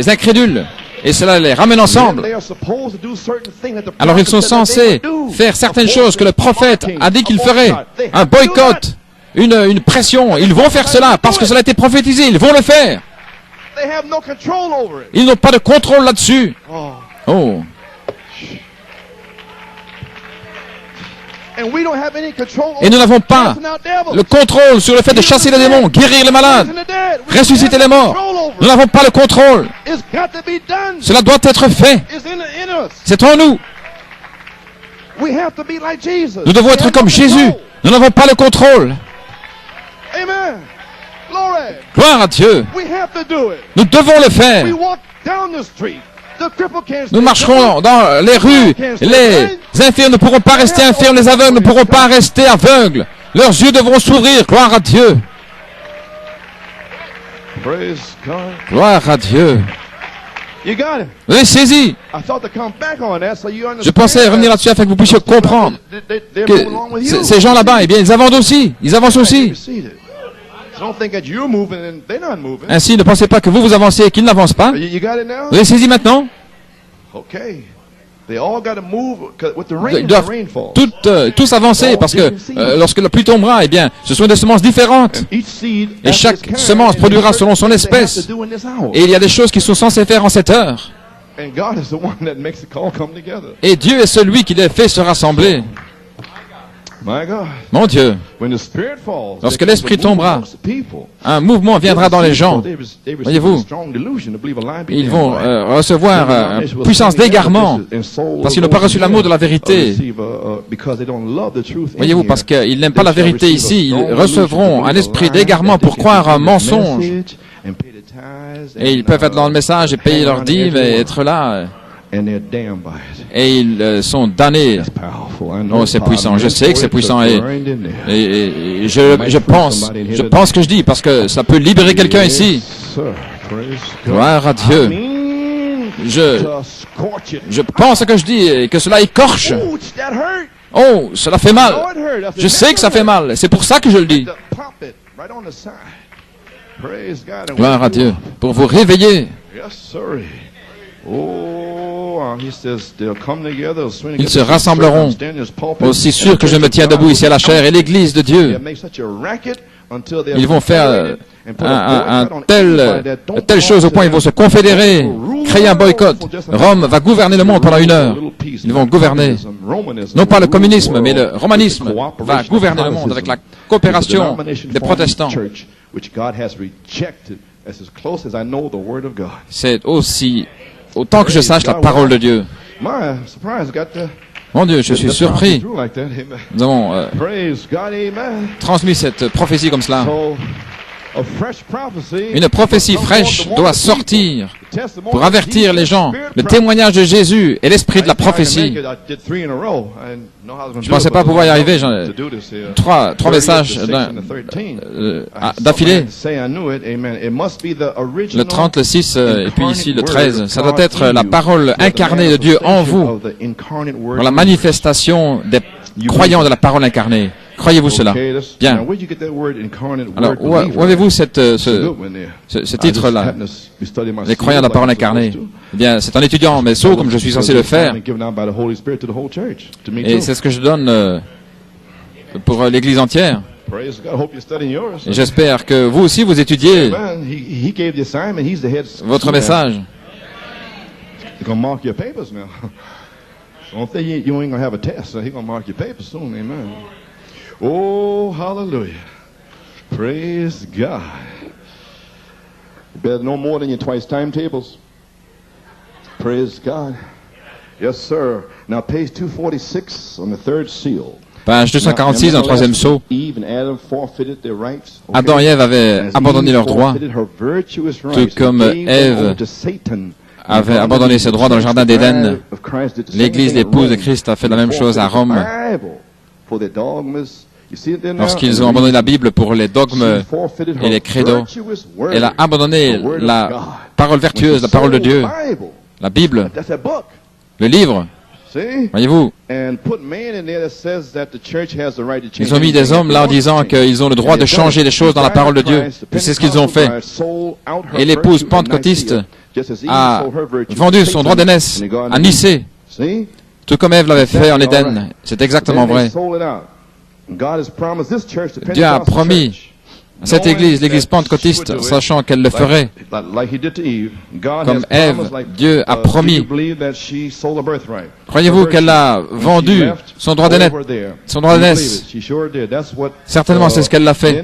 incrédules. Et cela les ramène ensemble. Alors ils sont censés faire certaines choses que le prophète a dit qu'il ferait. Un boycott, une pression. Ils vont faire cela parce que cela a été prophétisé. Ils vont le faire. Ils n'ont pas de contrôle là-dessus. Oh. Et nous n'avons pas le contrôle sur le fait de chasser les démons, guérir les malades, ressusciter les morts. Nous n'avons pas le contrôle. Cela doit être fait. C'est en nous. Nous devons être comme Jésus. Nous n'avons pas le contrôle. Gloire à Dieu. Nous devons le faire. Nous marcherons dans les rues. Les infirmes ne pourront pas rester infirmes. Les aveugles ne pourront pas rester aveugles. Leurs yeux devront s'ouvrir. Gloire à Dieu. Gloire à Dieu. Vous avez saisi. Je pensais revenir là-dessus afin que vous puissiez comprendre que ces gens là-bas, eh bien, ils avancent aussi. Ils avancent aussi. Ainsi, ne pensez pas que vous avancez et qu'ils n'avancent pas. Vous avez saisi maintenant? Ils doivent tous avancer parce que lorsque la pluie tombera, eh bien, ce sont des semences différentes. Et chaque semence produira selon son espèce. Et il y a des choses qui sont censées faire en cette heure. Et Dieu est celui qui les fait se rassembler. Mon Dieu, lorsque l'Esprit tombera, un mouvement viendra dans les gens. Voyez-vous, ils vont recevoir une puissance d'égarement parce qu'ils n'ont pas reçu l'amour de la vérité. Voyez-vous, parce qu'ils n'aiment pas la vérité ici, ils recevront un esprit d'égarement pour croire un mensonge. Et ils peuvent être dans le message et payer leur dîme et être là. Et ils sont damnés. Oh, c'est puissant. Je sais que c'est puissant. Et je pense que je dis, parce que ça peut libérer quelqu'un ici. Gloire à Dieu. Je pense que je dis et que cela écorche. Oh, cela fait mal. Je sais que ça fait mal. C'est pour ça que je le dis. Gloire à Dieu. Pour vous réveiller. Ils se rassembleront, aussi sûr que je me tiens debout ici à la chair et l'église de Dieu. Ils vont faire telle chose au point ils vont se confédérer, créer un boycott. Rome va gouverner le monde pendant 1 heure. Ils vont gouverner, non pas le communisme, mais le romanisme va gouverner le monde avec la coopération des protestants. C'est aussi, autant que je sache, la parole de Dieu. Mon Dieu, je suis surpris. Nous avons transmis cette prophétie comme cela. Une prophétie fraîche doit sortir pour avertir les gens. Le témoignage de Jésus et l'esprit de la prophétie. Je ne pensais pas pouvoir y arriver. J'en ai trois messages d'affilée. Le 30, le 6 et puis ici le 13. Ça doit être la parole incarnée de Dieu en vous. Pour la manifestation des croyants de la parole incarnée. Croyez-vous cela? Bien. Alors, où avez-vous ce titre-là? Les croyants de la parole incarnée. Eh bien, c'est en étudiant mes sceaux, comme je suis censé le faire. Et c'est ce que je donne pour l'Église entière. Praise God. I hope you're studying yours. Et j'espère que vous aussi vous étudiez Amen. He gave the assignment. He's the head. votre message. He's going to mark your papers now. Don't think you ain't going to have a test. So he's going to mark your papers soon. Amen. Oh, hallelujah. Praise God. You better know more than your twice timetables. Praise God. Yes, sir. Now, page 246 on the third seal. Page 246 dans le troisième sceau. Adam et Ève avaient abandonné leurs droits, tout comme Ève avait abandonné ses droits dans le jardin d'Éden. L'Église, l'épouse de Christ, a fait la même chose à Rome. Lorsqu'ils ont abandonné la Bible pour les dogmes et les credos, elle a abandonné la parole vertueuse, la parole de Dieu, la Bible, le livre. Voyez-vous, ils ont mis des hommes là en disant qu'ils ont le droit de changer les choses dans la parole de Dieu. Et c'est ce qu'ils ont fait. Et l'épouse pentecôtiste a vendu son droit d'aînesse à Nicée, tout comme Ève l'avait fait en Éden. C'est exactement vrai. Dieu a promis à cette église, l'église pentecôtiste, sachant qu'elle le ferait. Comme Ève, Dieu a promis. Croyez-vous qu'elle a vendu son droit d'aînesse? Certainement, c'est ce qu'elle l'a fait.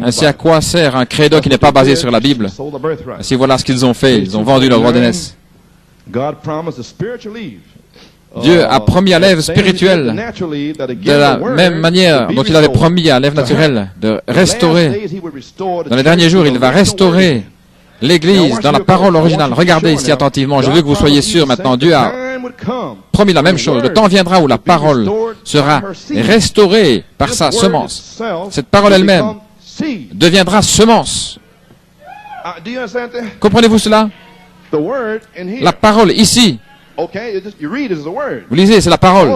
Ainsi, à quoi sert un credo qui n'est pas basé sur la Bible? Ainsi, voilà ce qu'ils ont fait. Ils ont vendu leur droit d'aînesse. Dieu a promis à l'Ève spirituelle, de la même manière dont il avait promis à l'Ève naturelle, de restaurer. Dans les derniers jours, il va restaurer l'Église dans la parole originale. Regardez ici attentivement, je veux que vous soyez sûrs maintenant. Dieu a promis la même chose. Le temps viendra où la parole sera restaurée par sa semence. Cette parole elle-même deviendra semence. Comprenez-vous cela? La parole ici, vous lisez, c'est la parole.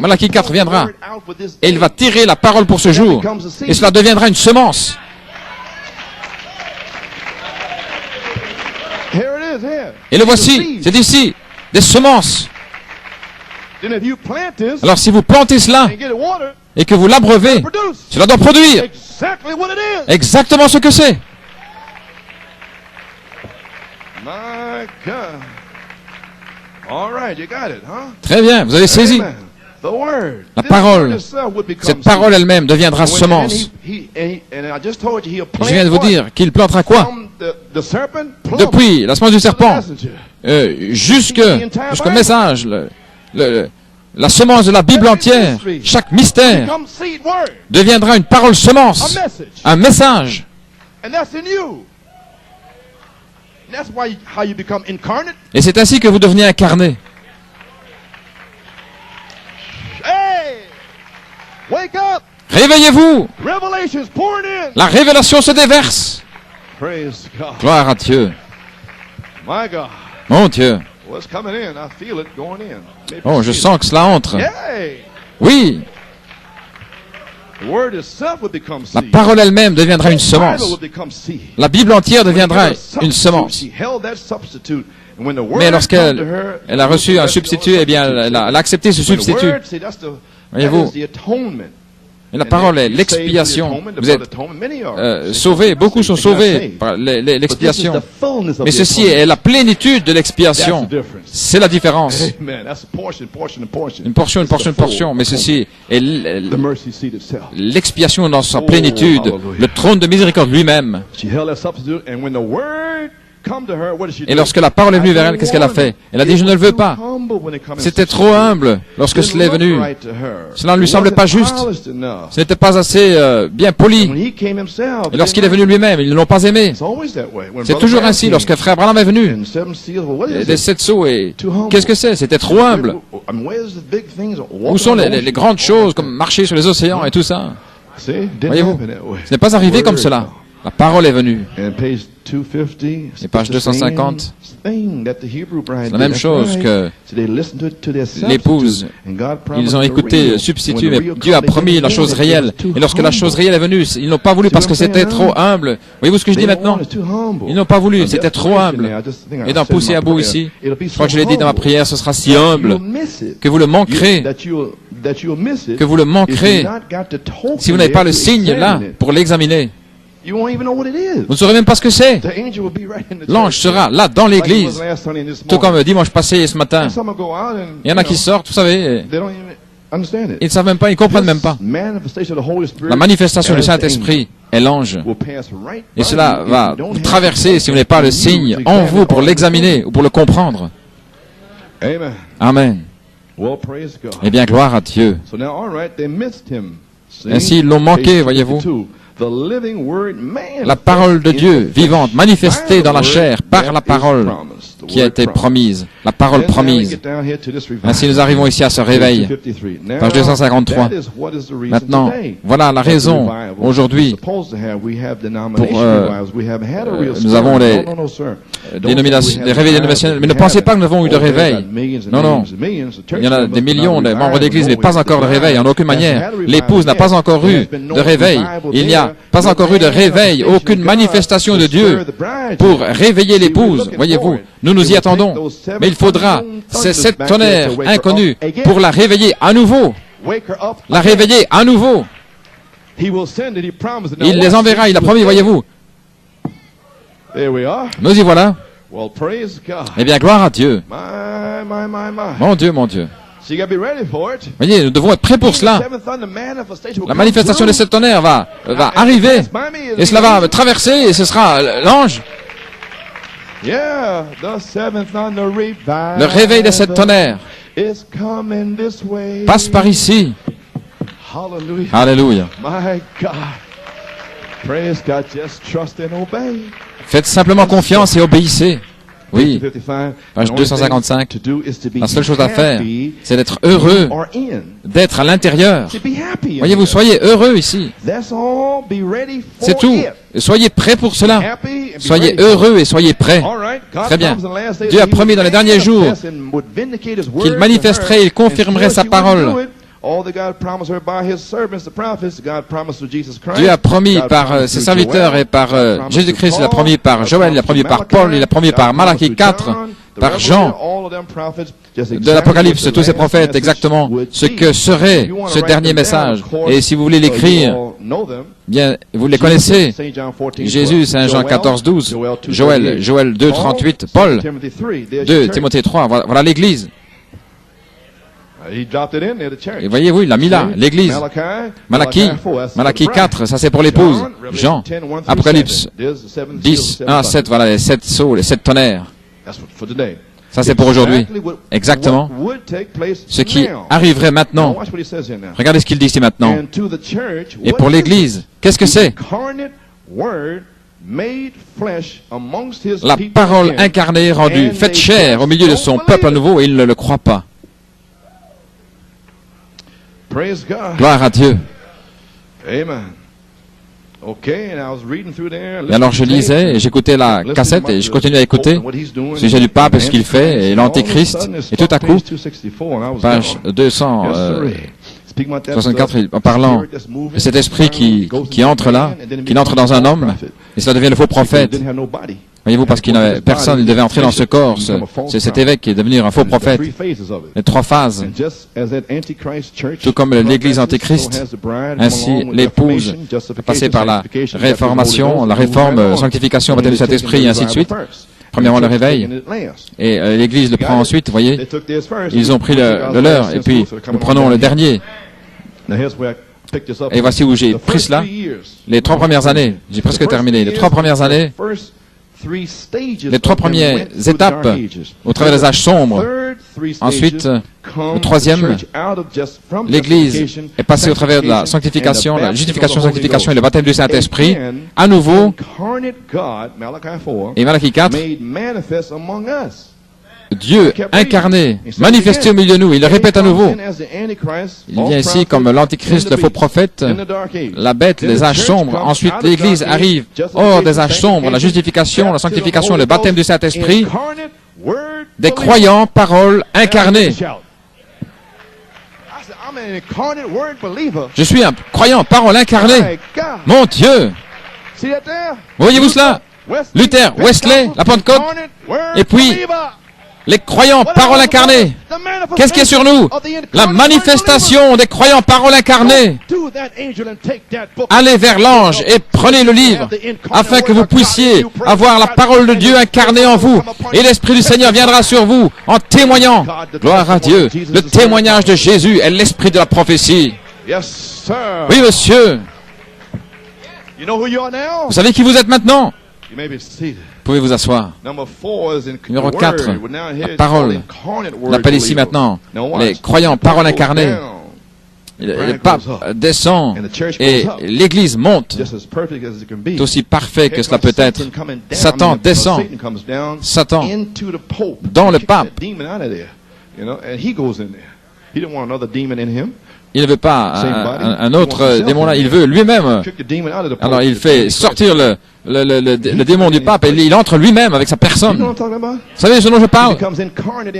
Malachie 4 viendra et il va tirer la parole pour ce jour et cela deviendra une semence. Et le voici, c'est ici, des semences. Alors si vous plantez cela et que vous l'abreuvez, cela doit produire exactement ce que c'est. Très bien, vous avez saisi. La parole, cette parole elle-même deviendra semence. Je viens de vous dire qu'il plantera quoi? Depuis la semence du serpent jusqu'au message, la semence de la Bible entière, chaque mystère deviendra une parole semence, un message. Et c'est ainsi que vous devenez incarné. Réveillez-vous! La révélation se déverse. Gloire à Dieu. Mon Dieu. Oh, je sens que cela entre. Oui. La parole elle-même deviendra une semence. La Bible entière deviendra une semence. Mais lorsqu'elle a reçu un substitut, eh bien, elle a accepté ce substitut. Voyez-vous, et la parole est l'expiation. Vous êtes sauvés, beaucoup sont sauvés par l'expiation. Mais ceci est la plénitude de l'expiation. C'est la différence. Une portion. Mais ceci est l'expiation dans sa plénitude. Le trône de miséricorde lui-même. Et lorsque la parole est venue vers elle, qu'est-ce qu'elle a fait? Elle a dit, je ne le veux pas. C'était trop humble lorsque cela est venu. Cela ne lui semblait pas juste. Ce n'était pas assez bien poli. Et lorsqu'il est venu lui-même, ils ne l'ont pas aimé. C'est toujours ainsi. Lorsque frère Branham est venu, les 7 sceaux, et qu'est-ce que c'est? C'était trop humble. Où sont les grandes choses, comme marcher sur les océans et tout ça? Voyez-vous, ce n'est pas arrivé comme cela. La parole est venue. Et page 250, c'est la même chose que l'épouse. Ils ont écouté le substitut, mais Dieu a promis la chose réelle. Et lorsque la chose réelle est venue, ils n'ont pas voulu parce que c'était trop humble. Voyez-vous ce que je dis maintenant? Ils n'ont pas voulu, c'était trop humble. Et d'en pousser à bout ici, je crois que je l'ai dit dans ma prière, ce sera si humble que vous le manquerez. que vous le manquerez si vous n'avez pas le signe là pour l'examiner. Vous ne saurez même pas ce que c'est. L'ange sera là dans l'église, tout comme dimanche passé et ce matin. Il y en a qui sortent, vous savez, ils ne savent même pas, ils ne comprennent même pas. La manifestation du Saint-Esprit est l'ange. Et cela va vous traverser si vous n'avez pas le signe en vous pour l'examiner ou pour le comprendre. Amen. Eh bien, gloire à Dieu. Ainsi, ils l'ont manqué, voyez-vous. La parole de Dieu vivante, manifestée dans la chair par la parole qui a été promise, la parole promise. Ainsi nous arrivons ici à ce réveil. Page 253. Maintenant, voilà la raison aujourd'hui pour nous avons les réveils dénominationnels. Mais ne pensez pas que nous avons eu de réveil. Non, non. Il y en a des millions de membres d'église, mais pas encore de réveil, en aucune manière. L'épouse n'a pas encore eu de réveil. Il n'y a pas encore eu de réveil, aucune manifestation de Dieu pour réveiller l'épouse. Voyez-vous, nous nous y attendons. Mais il faudra ces 7 tonnerres inconnus pour la réveiller à nouveau. La réveiller à nouveau. Il les enverra, il a promis, voyez-vous. Nous y voilà. Eh bien, gloire à Dieu. Mon Dieu, mon Dieu. Voyez, nous devons être prêts pour cela. La manifestation des 7 tonnerres va arriver. Et cela va traverser et ce sera l'ange. Le réveil des 7 tonnerres passe par ici. Alléluia. Faites simplement confiance et obéissez. Oui, page 255. La seule chose à faire, c'est d'être heureux, d'être à l'intérieur. Voyez-vous, soyez heureux ici. C'est tout. Soyez prêts pour cela. Soyez heureux et soyez prêts. Très bien. Dieu a promis dans les derniers jours qu'il manifesterait et confirmerait sa parole. Dieu a promis par ses serviteurs et par Jésus-Christ, il a promis par Joël, il a promis par Paul, il a promis par Malachie 4, par Jean, de l'Apocalypse, tous ces prophètes, exactement ce que serait ce dernier message. Et si vous voulez l'écrire, bien, vous les connaissez. Jésus, Saint Jean 14, 12, Joël 2, 38, Paul 2, Timothée 3, voilà l'Église. Et voyez-vous, il l'a mis là, l'église. Malachie 4, ça c'est pour l'épouse. Jean, Apocalypse 10, 1, 7, voilà les 7 sceaux, les 7 tonnerres. Ça c'est pour aujourd'hui. Exactement. Ce qui arriverait maintenant. Regardez ce qu'il dit ici maintenant. Et pour l'église, qu'est-ce que c'est? La parole incarnée rendue, faite chair au milieu de son peuple à nouveau, et il ne le croit pas. Gloire à Dieu. Amen. Et alors je lisais et j'écoutais la cassette et je continue à écouter le sujet du pape et ce qu'il fait et l'antéchrist. Et tout à coup, page 264, en parlant de cet esprit qui entre là, qui entre dans un homme, et cela devient le faux prophète. Voyez-vous, parce qu'il n'avait personne, il devait entrer dans ce corps. C'est cet évêque qui est devenu un faux prophète. Les 3 phases. Tout comme l'église antéchrist, ainsi l'épouse passée par la réformation, la réforme, sanctification, baptême du Saint-Esprit, et ainsi de suite. Premièrement, le réveil. Et l'église le prend ensuite, vous voyez. Ils ont pris le leur, et puis nous prenons le dernier. Et voici où j'ai pris cela. Les 3 premières années, j'ai presque terminé. Les 3 premières années, les 3 premières étapes au travers des âges sombres. Ensuite, le 3e, l'Église est passée au travers de la sanctification, la justification, sanctification et le baptême du Saint-Esprit, à nouveau, et Malachie 4, Dieu incarné, manifesté au milieu de nous, il le répète à nouveau. Il vient ici comme l'antichrist, le faux prophète, la bête, les âges sombres. Ensuite, l'Église arrive hors des âges sombres, la justification, la sanctification, le baptême du Saint-Esprit, des croyants, paroles incarnées. Je suis un croyant, parole incarnée. Mon Dieu! Voyez-vous cela? Luther, Wesley, la Pentecôte, et puis Les croyants, parole incarnée. Qu'est-ce qui est sur nous? La manifestation des croyants, parole incarnée. Allez vers l'ange et prenez le livre, afin que vous puissiez avoir la parole de Dieu incarnée en vous. Et l'Esprit du Seigneur viendra sur vous en témoignant. Gloire à Dieu. Le témoignage de Jésus est l'esprit de la prophétie. Oui, monsieur. Vous savez qui vous êtes maintenant? Vous pouvez vous asseour. Numéro 4, la parole. On appelle ici maintenant les croyants, parole incarnée. Le pape descend et l'église monte. C'est aussi parfait que cela peut être. Satan descend. Satan dans le pape. Il ne veut pas un autre démon là, il veut lui-même. Alors il fait sortir le démon du pape et il entre lui-même avec sa personne. Vous savez ce dont je parle?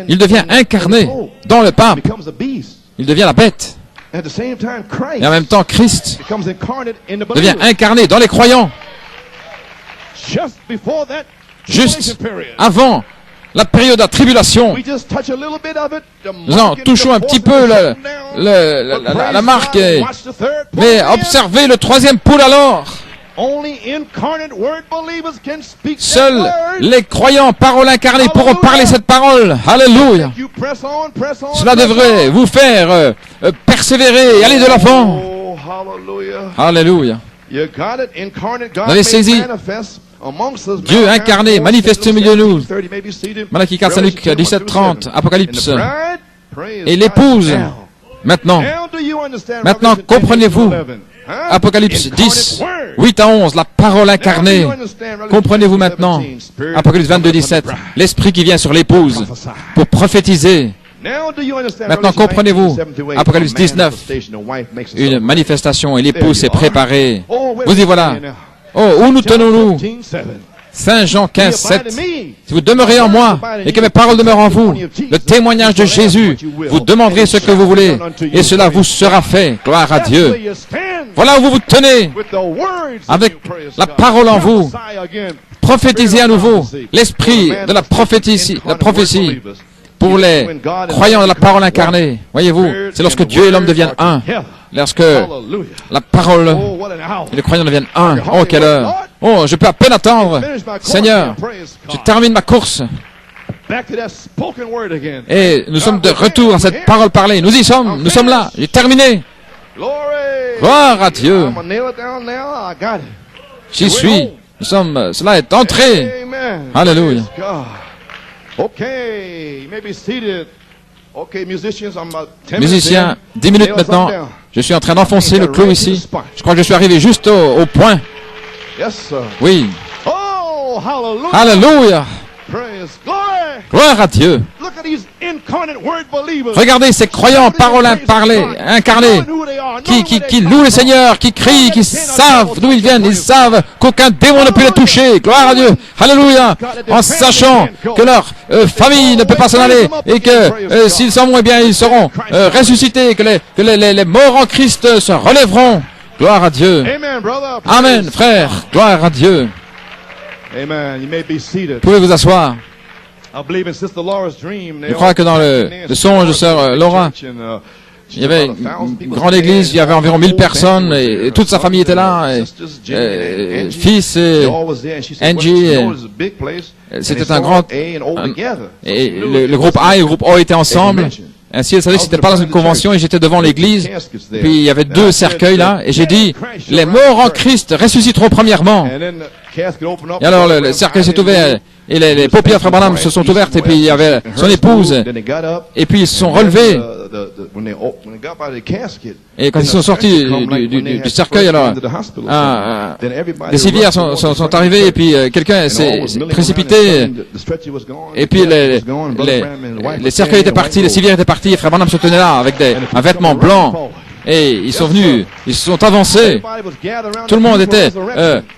Il devient incarné dans le pape. Il devient la bête. Et en même temps, Christ devient incarné dans les croyants. Juste avant la période de la tribulation, nous en touchons un petit peu la marque, mais observez le troisième poule alors. Seuls les croyants, parole incarnée, pourront parler cette parole. Alléluia. Cela devrait vous faire persévérer et aller de l'avant. Alléluia. Vous avez saisi? Dieu incarné, manifesté au milieu de nous. Malachie 4, Saint Luc 17, 30, Apocalypse. Et l'épouse, maintenant comprenez-vous? Apocalypse 10, 8 à 11, la parole incarnée. Comprenez-vous maintenant? Apocalypse 22, 17, l'esprit qui vient sur l'épouse pour prophétiser. Maintenant comprenez-vous? Apocalypse 19, une manifestation et l'épouse s'est préparée. Vous y voilà. Oh, où nous tenons-nous? Saint Jean 15, 7. Si vous demeurez en moi et que mes paroles demeurent en vous, le témoignage de Jésus, vous demanderez ce que vous voulez et cela vous sera fait. Gloire à Dieu. Voilà où vous vous tenez avec la parole en vous. Prophétisez à nouveau l'esprit de la prophétie pour les croyants de la parole incarnée. Voyez-vous, c'est lorsque Dieu et l'homme deviennent un. Lorsque la parole et les croyants deviennent un. Oh, quelle heure! Oh, je peux à peine attendre. Seigneur, je termine ma course. Et nous sommes de retour à cette parole parlée. Nous y sommes. Nous sommes là. J'ai terminé. Gloire à Dieu. J'y suis. Nous sommes. Cela est entré. Alléluia. Musiciens, 10 minutes maintenant. Je suis en train d'enfoncer le clou ici. Je crois que je suis arrivé juste au point. Oui. Alléluia. Gloire à Dieu. Regardez ces croyants, parole incarnée, qui louent le Seigneur, qui crient, qui savent d'où ils viennent, ils savent qu'aucun démon ne peut les toucher. Gloire à Dieu. Alléluia. En sachant que leur famille ne peut pas s'en aller et que s'ils s'en vont, eh bien, ils seront ressuscités, que les morts en Christ se relèveront. Gloire à Dieu. Amen, frère. Gloire à Dieu. Vous pouvez vous asseoir. Je crois que dans le songe de sœur Laura, il y avait une grande église, il y avait environ 1000 personnes et toute sa famille était là, et fils et Angie, c'était un grand, et le groupe A et le groupe O étaient ensemble. Ainsi, elle savait que c'était pas dans une convention et j'étais devant l'église. Puis il y avait 2 cercueils là et j'ai dit, les morts en Christ ressusciteront premièrement. Et alors le cercueil s'est ouvert et les paupières de Frère Branham se sont ouvertes et puis il y avait son épouse. Et puis ils se sont relevés. Et quand ils sont sortis du cercueil, alors les civières sont arrivés et puis quelqu'un s'est précipité. Et puis les cercueils étaient partis, les civières étaient partis et Frère Branham se tenait là avec un vêtement blanc. Et ils sont venus, ils se sont avancés. Tout le monde était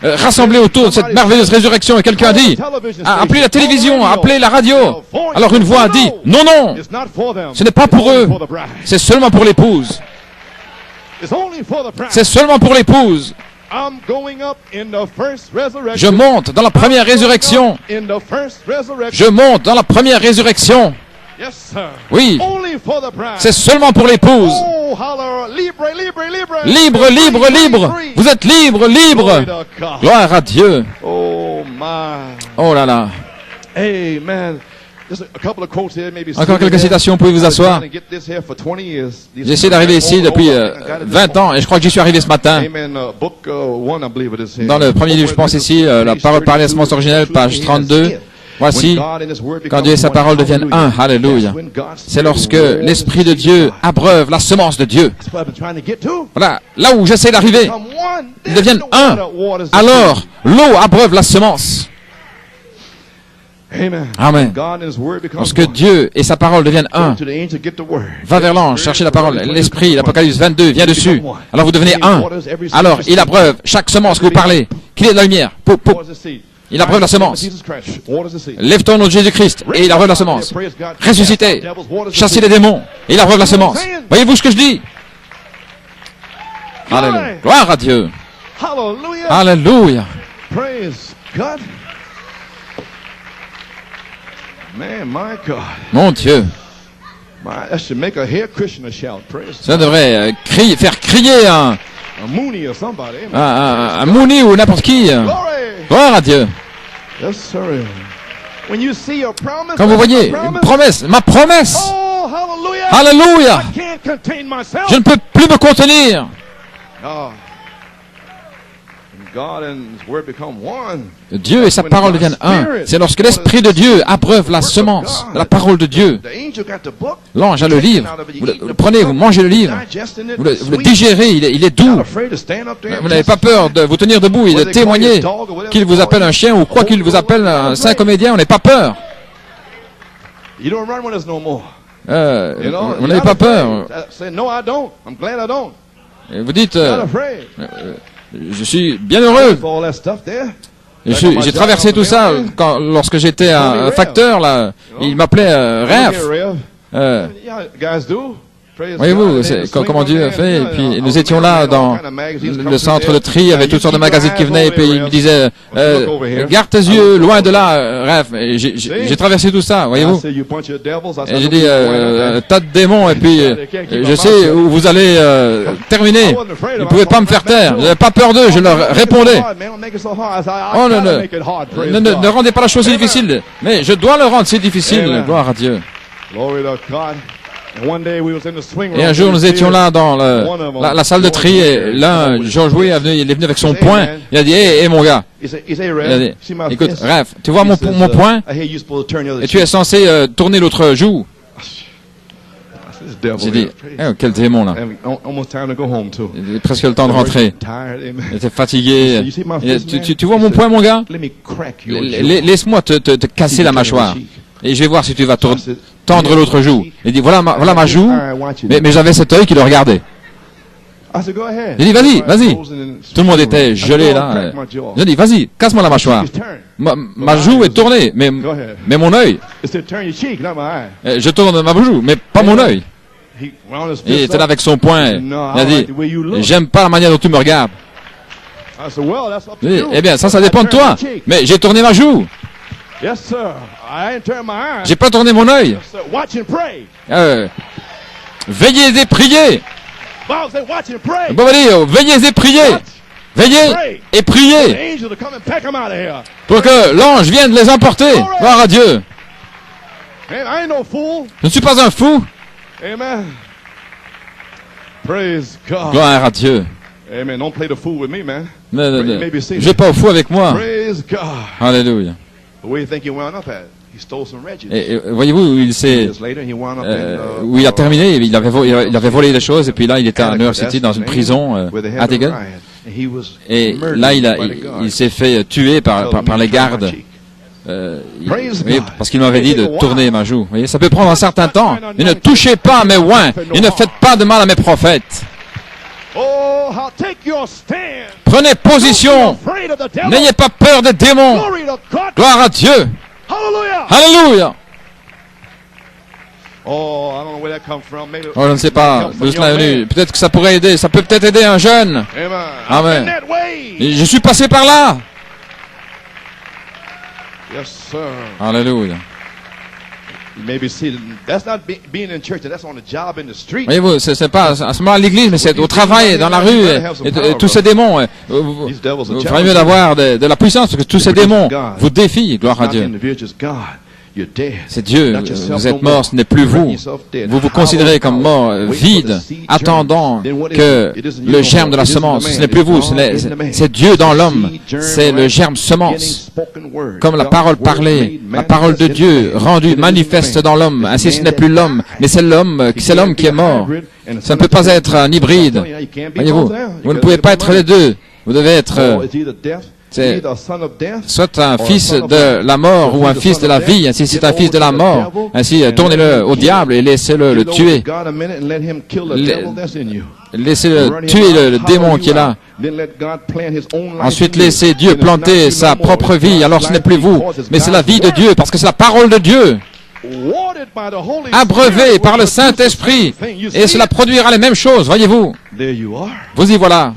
rassemblé autour de cette merveilleuse résurrection. Et quelqu'un a dit, appelez la télévision, appelez la radio. Alors une voix a dit, non, non, ce n'est pas pour eux, c'est seulement pour l'épouse. C'est seulement pour l'épouse. Je monte dans la première résurrection. Je monte dans la première résurrection. Oui, c'est seulement pour l'épouse. Libre, libre, libre. Vous êtes libre, libre. Gloire à Dieu. Oh là là. Encore quelques citations, vous pouvez vous asseoir. J'ai essayé d'arriver ici depuis 20 ans et je crois que j'y suis arrivé ce matin. Dans le premier livre, je pense ici, la parole par la semence originelle, page 32. Voici, quand Dieu et sa parole deviennent un, alléluia. C'est lorsque l'Esprit de Dieu abreuve la semence de Dieu. Voilà, là où j'essaie d'arriver, ils deviennent un. Alors, l'eau abreuve la semence. Amen. Lorsque Dieu et sa parole deviennent un, va vers l'ange, cherchez la parole. L'Esprit, l'Apocalypse 22, vient dessus. Alors vous devenez un. Alors, il abreuve chaque semence que vous parlez. Qu'il est de la lumière. Pou, pou. Il abreuve la semence. Lève ton nom de Jésus-Christ et il abreuve la semence. Ressuscitez. Chassez les démons et il abreuve la semence. Voyez-vous ce que je dis? Alléluia. Gloire à Dieu. Alléluia. Mon Dieu. Ça devrait faire crier un Mooney ou n'importe qui. Gloire à Dieu. Quand vous voyez une promesse, ma promesse. Alléluia. Je ne peux plus me contenir. Dieu et sa parole deviennent un. C'est lorsque l'Esprit de Dieu abreuve la semence, la parole de Dieu. L'ange a le livre. Vous le prenez, vous mangez le livre. Vous le digérez, il est doux. Vous n'avez pas peur de vous tenir debout et de témoigner qu'il vous appelle un chien ou quoi qu'il vous appelle un saint comédien. On n'a pas peur. Vous n'avez pas peur. Et vous dites... je suis bien heureux. J'ai traversé tout ça lorsque j'étais un facteur là. Il m'appelait Raph. Voyez-vous, comment Dieu a fait. Et puis nous étions là dans le centre de tri, il y avait toutes sortes de magazines qui venaient, et puis il me disait garde tes yeux loin de là, Raph. J'ai traversé tout ça, voyez-vous. Et j'ai dit tas de démons, et puis je sais où vous allez terminer. Vous ne pouvez pas me faire taire. Je n'avais pas peur d'eux, je leur répondais. Oh ne rendez pas la chose si difficile. Mais je dois le rendre si difficile. Gloire à Dieu. Et un jour, nous étions là dans la salle de tri, et là, George Way il est venu avec son poing. Il a dit, hé, mon gars. Il a dit, écoute, Raph, tu vois mon poing? Et tu es censé tourner l'autre joue. J'ai dit, quel démon là. Il est presque le temps de rentrer. Il était fatigué. Tu vois mon poing, mon gars? Laisse-moi te casser la mâchoire. Et je vais voir si tu vas tendre l'autre joue. Il dit, voilà ma joue, mais j'avais cet œil qui le regardait. Il dit, vas-y. Tout le monde était gelé là. Je dis, vas-y, casse-moi la mâchoire. Ma joue est tournée, mais mon œil. Je tourne ma joue, mais pas mon œil. Il était là avec son poing. Il a dit, j'aime pas la manière dont tu me regardes. Eh bien, ça dépend de toi. Mais j'ai tourné ma joue. J'ai pas tourné mon œil. Veillez et priez. Bon, veillez et priez. Veillez et priez. Pour que l'ange vienne les emporter. Gloire à Dieu. Je ne suis pas un fou. Gloire à Dieu. Je ne vais pas au fou avec moi. Alléluia. Et voyez-vous, où il a terminé, il avait volé les choses, et puis là, il était à New York City dans une prison à Deagon. Et là, il s'est fait tuer par les gardes. Parce qu'il m'avait dit de tourner ma joue. Vous voyez, ça peut prendre un certain temps. Mais ne touchez pas à mes oins, et ne faites pas de mal à mes prophètes. Prenez position. N'ayez pas peur des démons. Gloire à Dieu. Alléluia. Oh, I don't know where that come from. Maybe Oh, je ne sais pas d'où cela est venu. Peut-être que ça pourrait aider. Ça peut peut-être aider un jeune. Amen. Amen. Et je suis passé par là. Yes, sir. Alléluia. You may be seated. That's not being in church. That's on the job in the street. Voyez-vous, c'est pas à ce moment à l'église, mais c'est au travail, dans la rue, et tous ces démons. Vous feriez mieux d'avoir de la puissance, parce que tous ces démons vous défient, gloire à Dieu. C'est Dieu, vous êtes mort, ce n'est plus vous. Vous vous considérez comme mort, vide, attendant que le germe de la semence, ce n'est plus vous, c'est Dieu dans l'homme, c'est le germe semence. Comme la parole parlée, la parole de Dieu rendue manifeste dans l'homme, ainsi ce n'est plus l'homme, mais c'est l'homme qui est mort. Ça ne peut pas être un hybride. Voyez-vous, vous ne pouvez pas être les deux. Vous devez être soit un fils de la mort ou un fils de la vie. Ainsi, c'est un fils de la mort. Ainsi, tournez-le au diable et laissez-le le tuer. Laissez-le tuer le démon qui est là. Ensuite, laissez Dieu planter sa propre vie. Alors, ce n'est plus vous, mais c'est la vie de Dieu, parce que c'est la parole de Dieu. Abreuvé par le Saint-Esprit, et cela produira les mêmes choses, voyez-vous. Vous y voilà.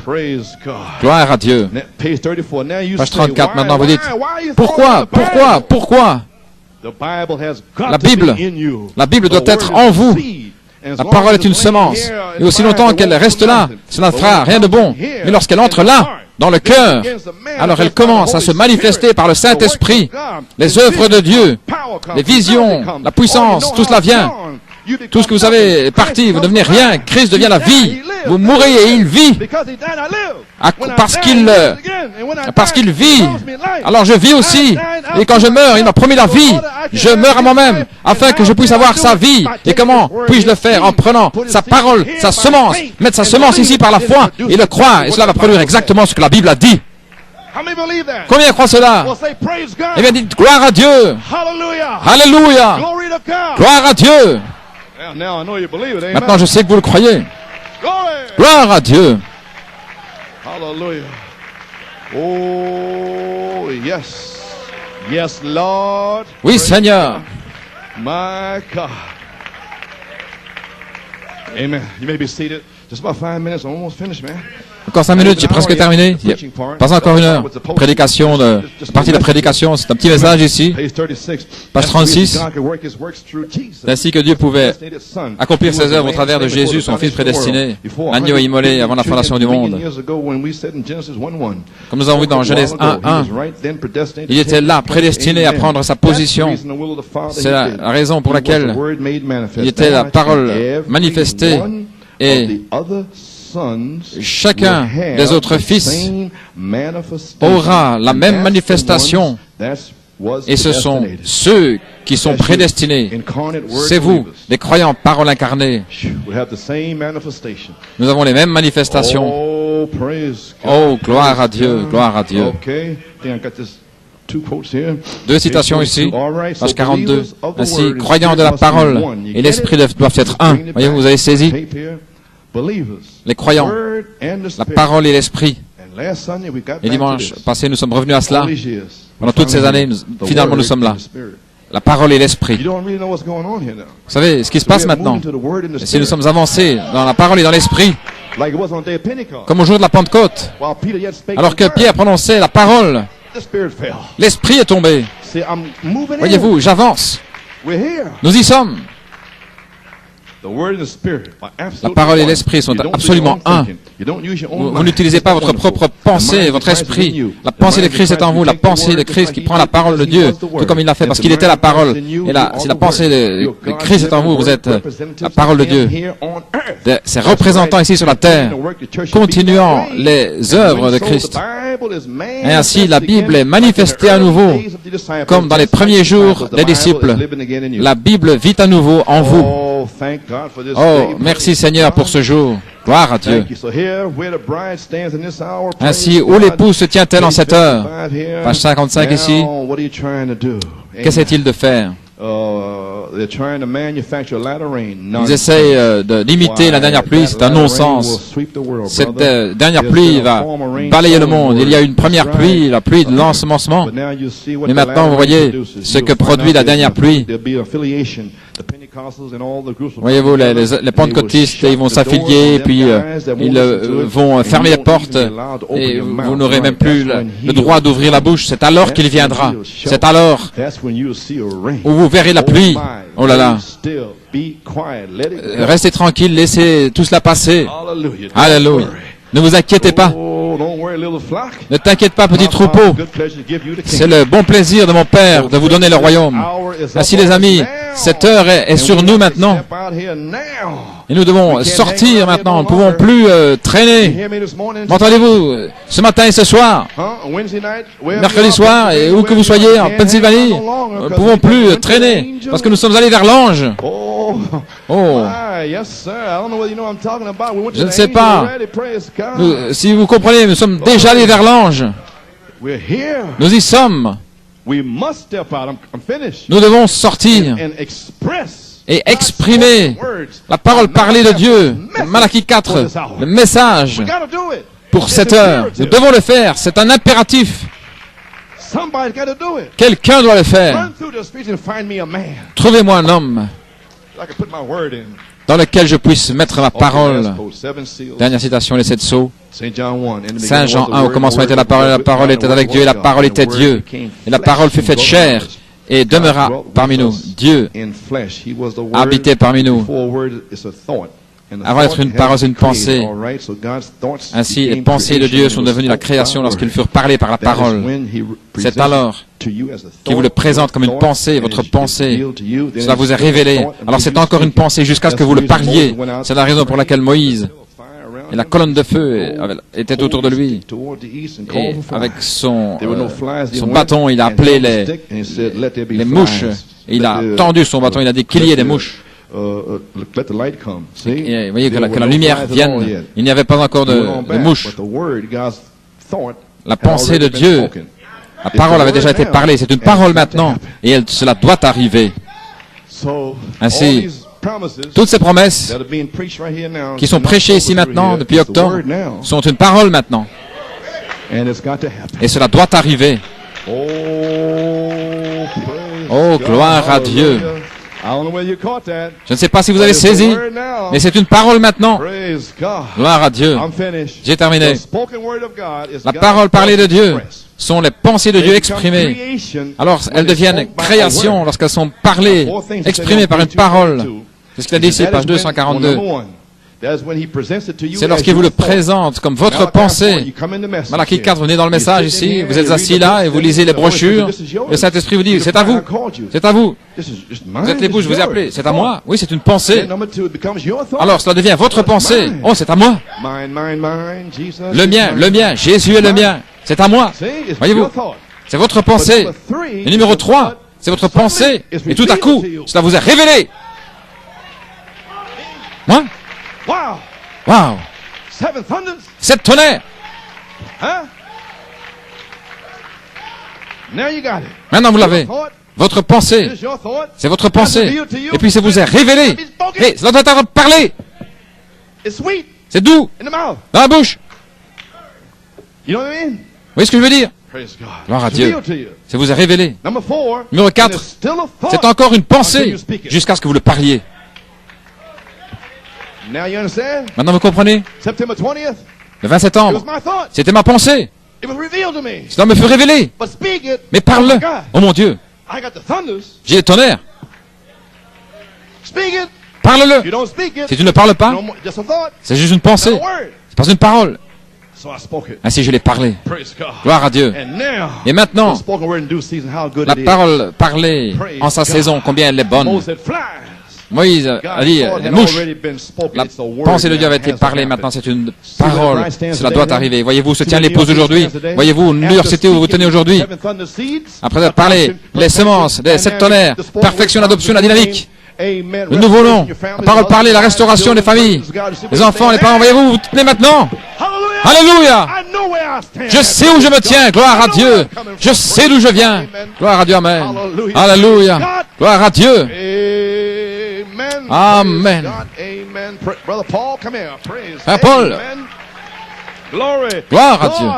Gloire à Dieu. Page 34, maintenant vous dites, pourquoi la Bible doit être en vous. La parole est une semence, et aussi longtemps qu'elle reste là, cela ne fera rien de bon. Mais lorsqu'elle entre là, dans le cœur, alors elle commence à se manifester par le Saint-Esprit. Les œuvres de Dieu, les visions, la puissance, tout cela vient. Tout ce que vous avez est parti, vous devenez rien. Christ devient la vie. Vous mourrez et il vit. Parce qu'il vit. Alors je vis aussi. Et quand je meurs, il m'a promis la vie. Je meurs à moi-même afin que je puisse avoir sa vie. Et comment puis-je le faire? En prenant sa parole, sa semence, mettre sa semence ici par la foi et le croire. Et cela va produire exactement ce que la Bible a dit. Combien croient cela? Eh bien, dites gloire à Dieu. Alléluia. Gloire à Dieu. Maintenant, je sais que vous le croyez. Gloire à Dieu. Hallelujah. Oh, yes. Yes, Lord. Oui, Seigneur. My God. Amen. You may be seated. Just about 5 minutes. I'm almost finished, man. Encore 5 minutes, j'ai presque terminé. Pas encore 1 heure. Prédication, partie de la prédication, c'est un petit message ici. Page 36. C'est ainsi que Dieu pouvait accomplir ses œuvres au travers de Jésus, son Fils prédestiné, l'agneau immolé avant la fondation du monde. Comme nous avons vu dans Genèse 1:1, il était là, prédestiné à prendre sa position. C'est la raison pour laquelle il était la parole manifestée et chacun des autres fils aura la même manifestation, et ce sont ceux qui sont prédestinés. C'est vous, les croyants, parole incarnée. Nous avons les mêmes manifestations. Oh, gloire à Dieu, gloire à Dieu. 2 citations ici, page 42. Ainsi, croyants de la parole et l'esprit doivent être un. Voyez-vous, vous avez saisi? Les croyants, la parole et l'esprit. Et dimanche passé, nous sommes revenus à cela. Pendant toutes ces années, finalement, nous sommes là. La parole et l'esprit. Vous savez ce qui se passe maintenant? Et si nous sommes avancés dans la parole et dans l'esprit, comme au jour de la Pentecôte, alors que Pierre prononçait la parole, l'esprit est tombé. Voyez-vous, j'avance. Nous y sommes. La parole et l'esprit sont absolument un. Vous n'utilisez pas votre propre pensée, votre esprit. La pensée de Christ est en vous, la pensée de Christ qui prend la parole de Dieu, tout comme il l'a fait, parce qu'il était la parole. Et là, si la pensée de Christ est en vous, vous êtes la parole de Dieu. Ces représentants ici sur la terre, continuant les œuvres de Christ. Et ainsi, la Bible est manifestée à nouveau, comme dans les premiers jours des disciples. La Bible vit à nouveau en vous. Oh, merci Seigneur pour ce jour. Gloire à Dieu. Ainsi, où l'épouse se tient-elle en cette heure? Page 55 ici. Qu'essaie-t-il de faire? Ils essayent d'imiter la dernière pluie, c'est un non-sens. Cette dernière pluie va balayer le monde. Il y a une première pluie, la pluie de l'ensemencement. Mais maintenant, vous voyez ce que produit la dernière pluie. Voyez-vous, les pentecôtistes, ils vont s'affilier, puis ils vont fermer les portes, et vous n'aurez même plus le droit d'ouvrir la bouche. C'est alors qu'il viendra. C'est alors où vous verrez la pluie. Oh là là. Restez tranquille, laissez tout cela passer. Alléluia. Ne vous inquiétez pas. Ne t'inquiète pas, petit troupeau. C'est le bon plaisir de mon Père de vous donner le royaume. Ainsi, les amis, cette heure est sur nous maintenant. Et nous devons sortir maintenant. Nous ne pouvons plus traîner. M'entendez-vous? Ce matin et ce soir, mercredi soir, et où que vous soyez, en Pennsylvanie, nous ne pouvons plus traîner. Parce que nous sommes allés vers l'ange. Oh. Je ne sais pas. Si vous comprenez, nous sommes déjà allés vers l'ange. Nous y sommes. Nous devons sortir et exprimer la parole parlée de Dieu. Malachie 4, le message pour cette heure. Nous devons le faire. C'est un impératif. Quelqu'un doit le faire. Trouvez-moi un homme dans lequel je puisse mettre ma parole. Dernière citation, les 7 sceaux. Saint Jean 1, au commencement était la parole était avec Dieu, et la parole était Dieu. Et la parole fut faite chair, et demeura parmi nous. Dieu habitait parmi nous. Avant d'être une parole, c'est une pensée. Ainsi, les pensées de Dieu sont devenues la création lorsqu'ils furent parlés par la parole. C'est alors qu'il vous le présente comme une pensée, votre pensée. Cela vous est révélé. Alors c'est encore une pensée jusqu'à ce que vous le parliez. C'est la raison pour laquelle Moïse et la colonne de feu était autour de lui. Et avec son bâton, il a appelé les mouches. Et il a tendu son bâton, il a dit qu'il y ait des mouches. Et vous voyez que la lumière vienne. Il n'y avait pas encore de mouches. La pensée de Dieu, la parole avait déjà été parlée. C'est une parole maintenant. Et cela doit arriver. Ainsi, toutes ces promesses qui sont prêchées ici maintenant, depuis octobre, sont une parole maintenant. Et cela doit arriver. Oh, gloire à Dieu. Je ne sais pas si vous avez saisi, mais c'est une parole maintenant. Gloire à Dieu. J'ai terminé. La parole parlée de Dieu sont les pensées de Dieu exprimées. Alors, elles deviennent création lorsqu'elles sont parlées, exprimées par une parole. C'est ce qu'il a dit ici, page 242. C'est lorsqu'il vous le présente comme votre pensée. Malachie 4, vous venez dans le message ici, vous êtes assis là et vous lisez les brochures. Le Saint-Esprit vous dit, c'est à vous, c'est à vous. Vous êtes l'époux, je vous ai appelé, c'est à moi. Oui, c'est une pensée. Alors, cela devient votre pensée. Oh, c'est à moi. Le mien, Jésus est le mien. C'est à moi. Voyez-vous, c'est votre pensée. Et numéro 3, c'est votre pensée. Et tout à coup, cela vous est révélé. Moi? Wow! 7 tonnerres! Maintenant vous l'avez. Votre pensée. C'est votre pensée. Et puis ça vous est révélé. Et cela doit être parlé. C'est doux. Dans la bouche. Vous voyez ce que je veux dire? Gloire à Dieu. Ça vous est révélé. Numéro 4. C'est encore une pensée jusqu'à ce que vous le parliez. Maintenant vous comprenez? Le 20 septembre, c'était ma pensée. Cela me fut révélé. Mais parle-le. Oh mon Dieu. J'ai les tonnerres. Parle-le. Si tu ne parles pas, c'est juste une pensée. C'est pas une parole. Ainsi je l'ai parlé. Gloire à Dieu. Et maintenant, la parole parlée en sa saison, combien elle est bonne. Moïse a dit, les mouches, la pensée de Dieu avait été parlée, maintenant c'est une parole, cela doit arriver. Voyez-vous, se tient l'épouse aujourd'hui, voyez-vous, New York City où vous tenez aujourd'hui, après avoir parlé, les semences, les 7 tonnerres, perfection, l'adoption, la dynamique, le nouveau nom, la parole parlée, la restauration des familles, les enfants, les parents, voyez-vous, vous tenez maintenant. Alléluia! Je sais où je me tiens, gloire à Dieu. Je sais d'où je viens. Gloire à Dieu, amen. Alléluia. Gloire à Dieu. Amen. Frère Paul, gloire à Dieu.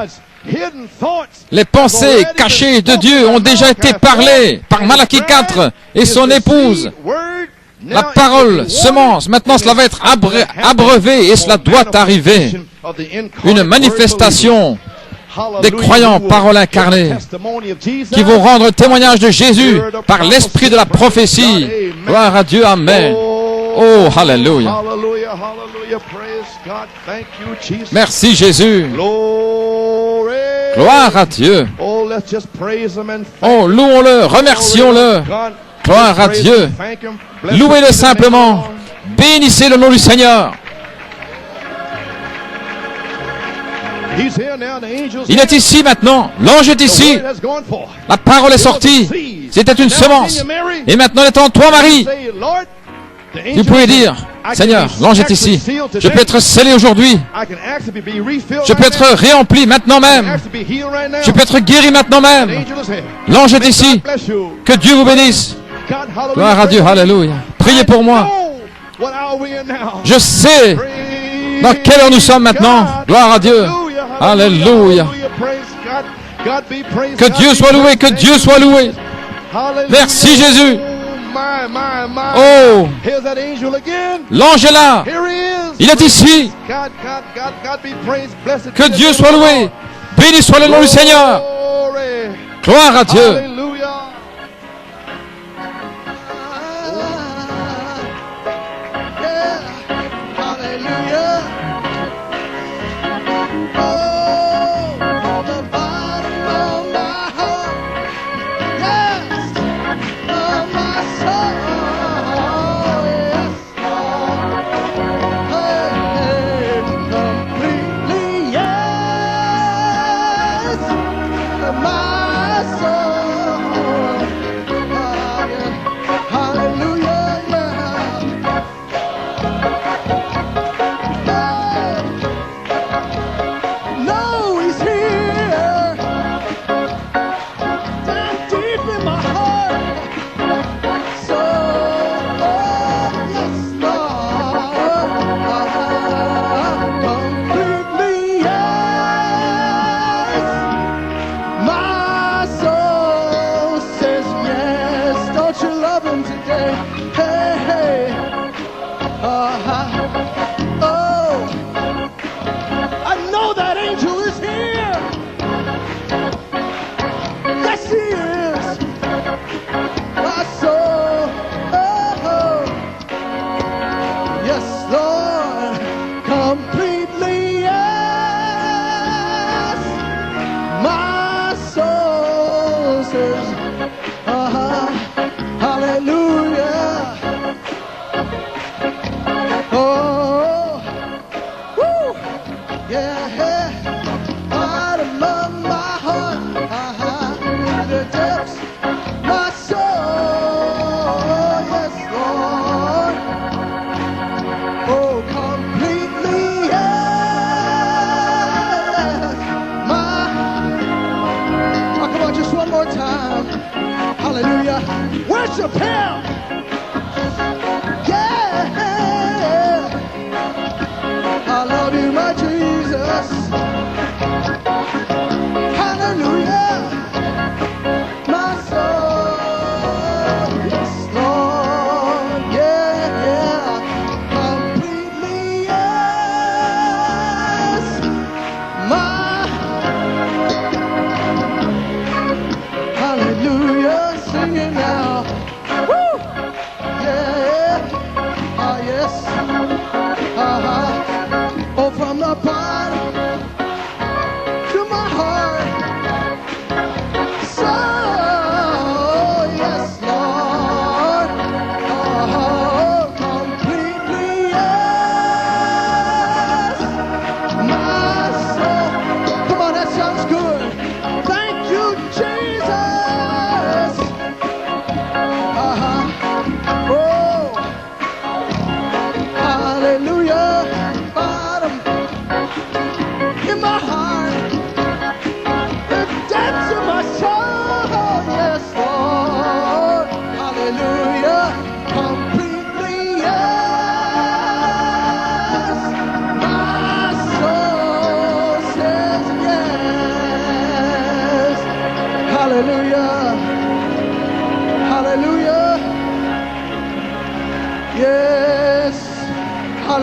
Les pensées cachées de Dieu ont déjà été parlées par Malachie 4 et son épouse. La parole, semence, maintenant cela va être abreuvé et cela doit arriver. Une manifestation des croyants, parole incarnée, qui vont rendre témoignage de Jésus par l'esprit de la prophétie. Gloire à Dieu, amen. Oh, hallelujah. Merci Jésus. Gloire à Dieu. Oh, louons-le, remercions-le. Gloire à Dieu. Louez-le simplement. Bénissez le nom du Seigneur. Il est ici maintenant. L'ange est ici. La parole est sortie. C'était une semence. Et maintenant, il est en toi, Marie. Vous pouvez dire, Seigneur, l'ange est ici. Je peux être scellé aujourd'hui. Je peux être réempli maintenant même. Je peux être guéri maintenant même. L'ange est ici. Que Dieu vous bénisse. Gloire à Dieu. Alléluia. Priez pour moi. Je sais dans quelle heure nous sommes maintenant. Gloire à Dieu. Alléluia. Que Dieu soit loué. Que Dieu soit loué. Merci Jésus. Oh, l'ange est là. Il est ici. Que Dieu soit loué. Béni soit le nom du Seigneur. Gloire à Dieu.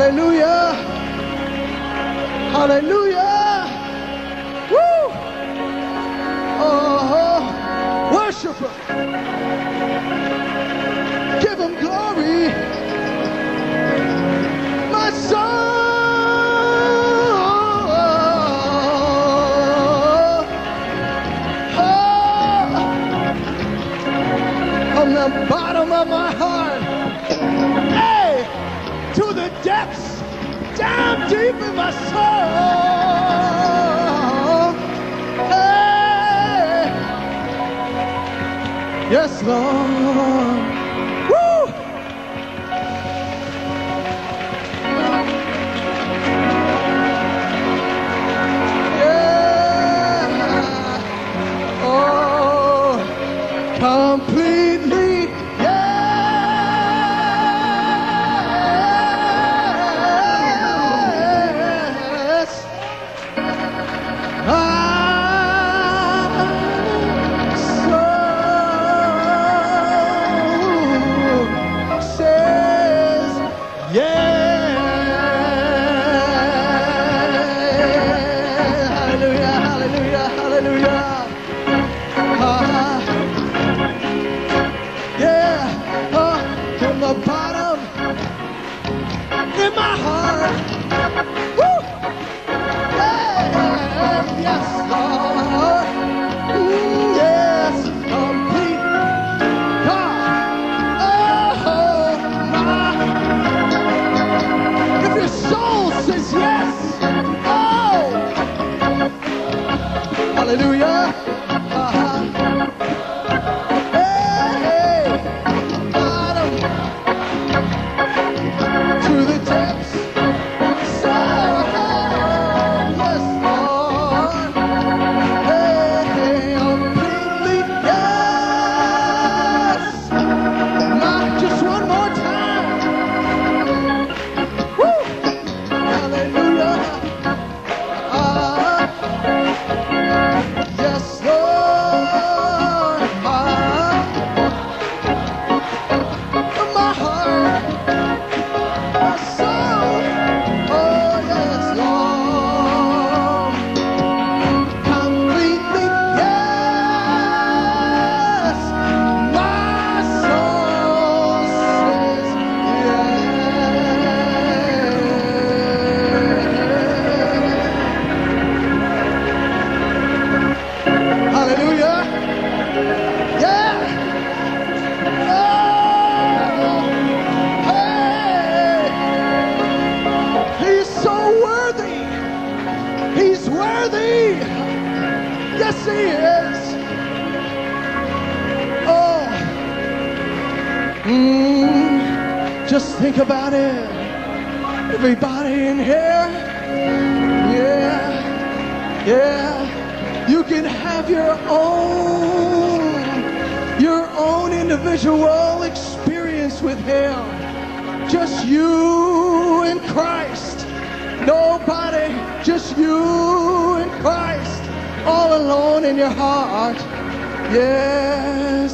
Hallelujah. Hallelujah. Woo. Oh, worship him. Give him glory. My soul. From the bottom of my heart, hey, to the depths, down deep in my soul, hey, yes, Lord, woo, yeah, oh, completely. Hallelujah. Hey, bottom to the depths. So, yes, Lord. Hey, completely, yes. Not just one more time. Woo. Hallelujah. Yes, Lord, my heart, my soul, oh yes, Lord, completely, yes, my soul says Hallelujah. Yeah. Oh. Hey. He's so worthy. He's worthy. Yes, he is. Oh. Just think about it. Everybody in here. Yeah. Yeah. You can have your own individual experience with him. Just you and Christ. Nobody, just you and Christ. All alone in your heart. Yes.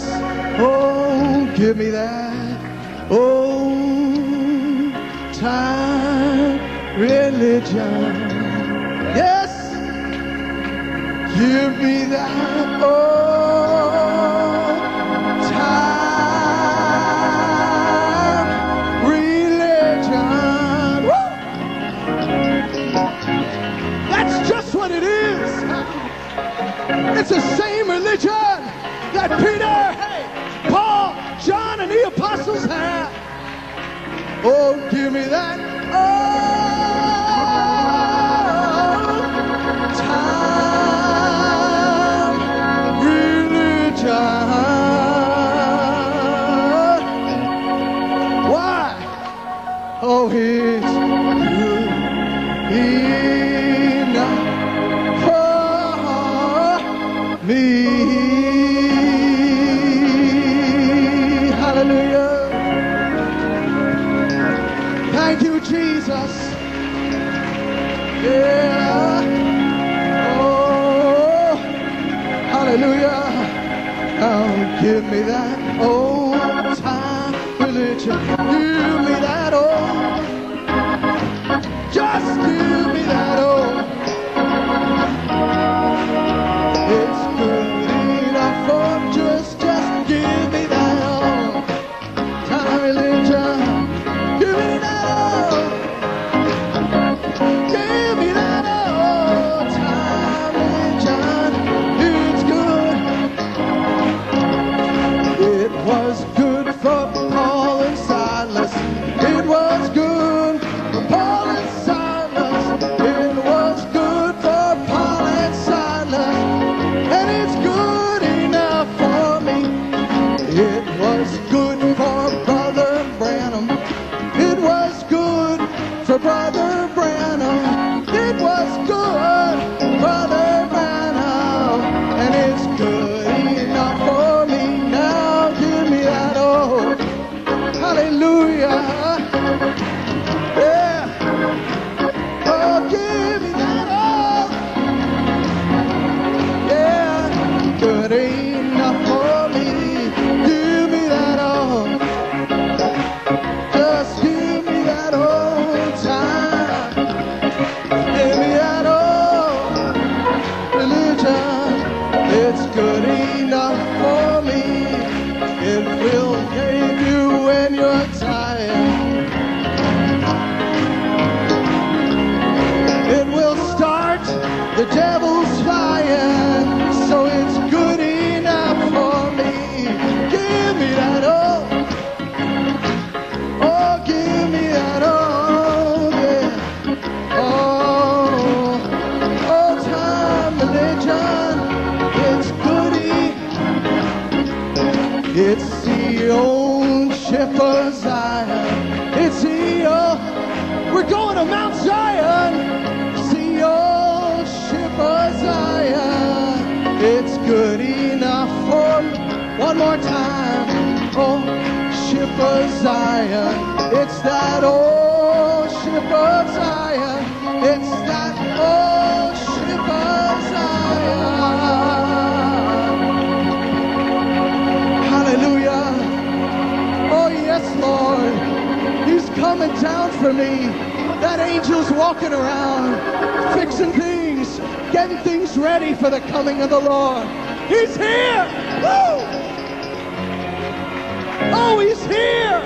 Oh, give me that. Oh, time religion. Yes. Give me that old time religion. Woo! That's just what it is. It's the same religion that Peter, hey, Paul, John, and the apostles had. Oh, give me that why? Oh, he's good enough for me. Hallelujah. Thank you, Jesus. Yeah. Oh, hallelujah. Oh, give me that old time religion. Give me that old good, Brother Branham, and it's good enough for me. Now give me that, oh, hallelujah. Yeah. Oh, give me that, oh. Yeah, good enough for me. Give me that, oh. Just give me that old time. Give me that old religion. It's good enough for me. It will save you when you're tired. It will start the devil's fire. So it's good enough for me. Give me that old. Oh, give me that old, yeah. Oh, old time religion. It's goody. It's the old ship of Zion. It's the old. We're going to Mount Zion. It's the old ship of Zion. It's good enough for me. One more time. Oh, ship of Zion. It's that old ship of Zion. It's that old ship of Zion. Hallelujah. Oh, yes, Lord. He's coming down for me. That angel's walking around, fixing things, getting things ready for the coming of the Lord. He's here. Woo! Oh, he's here.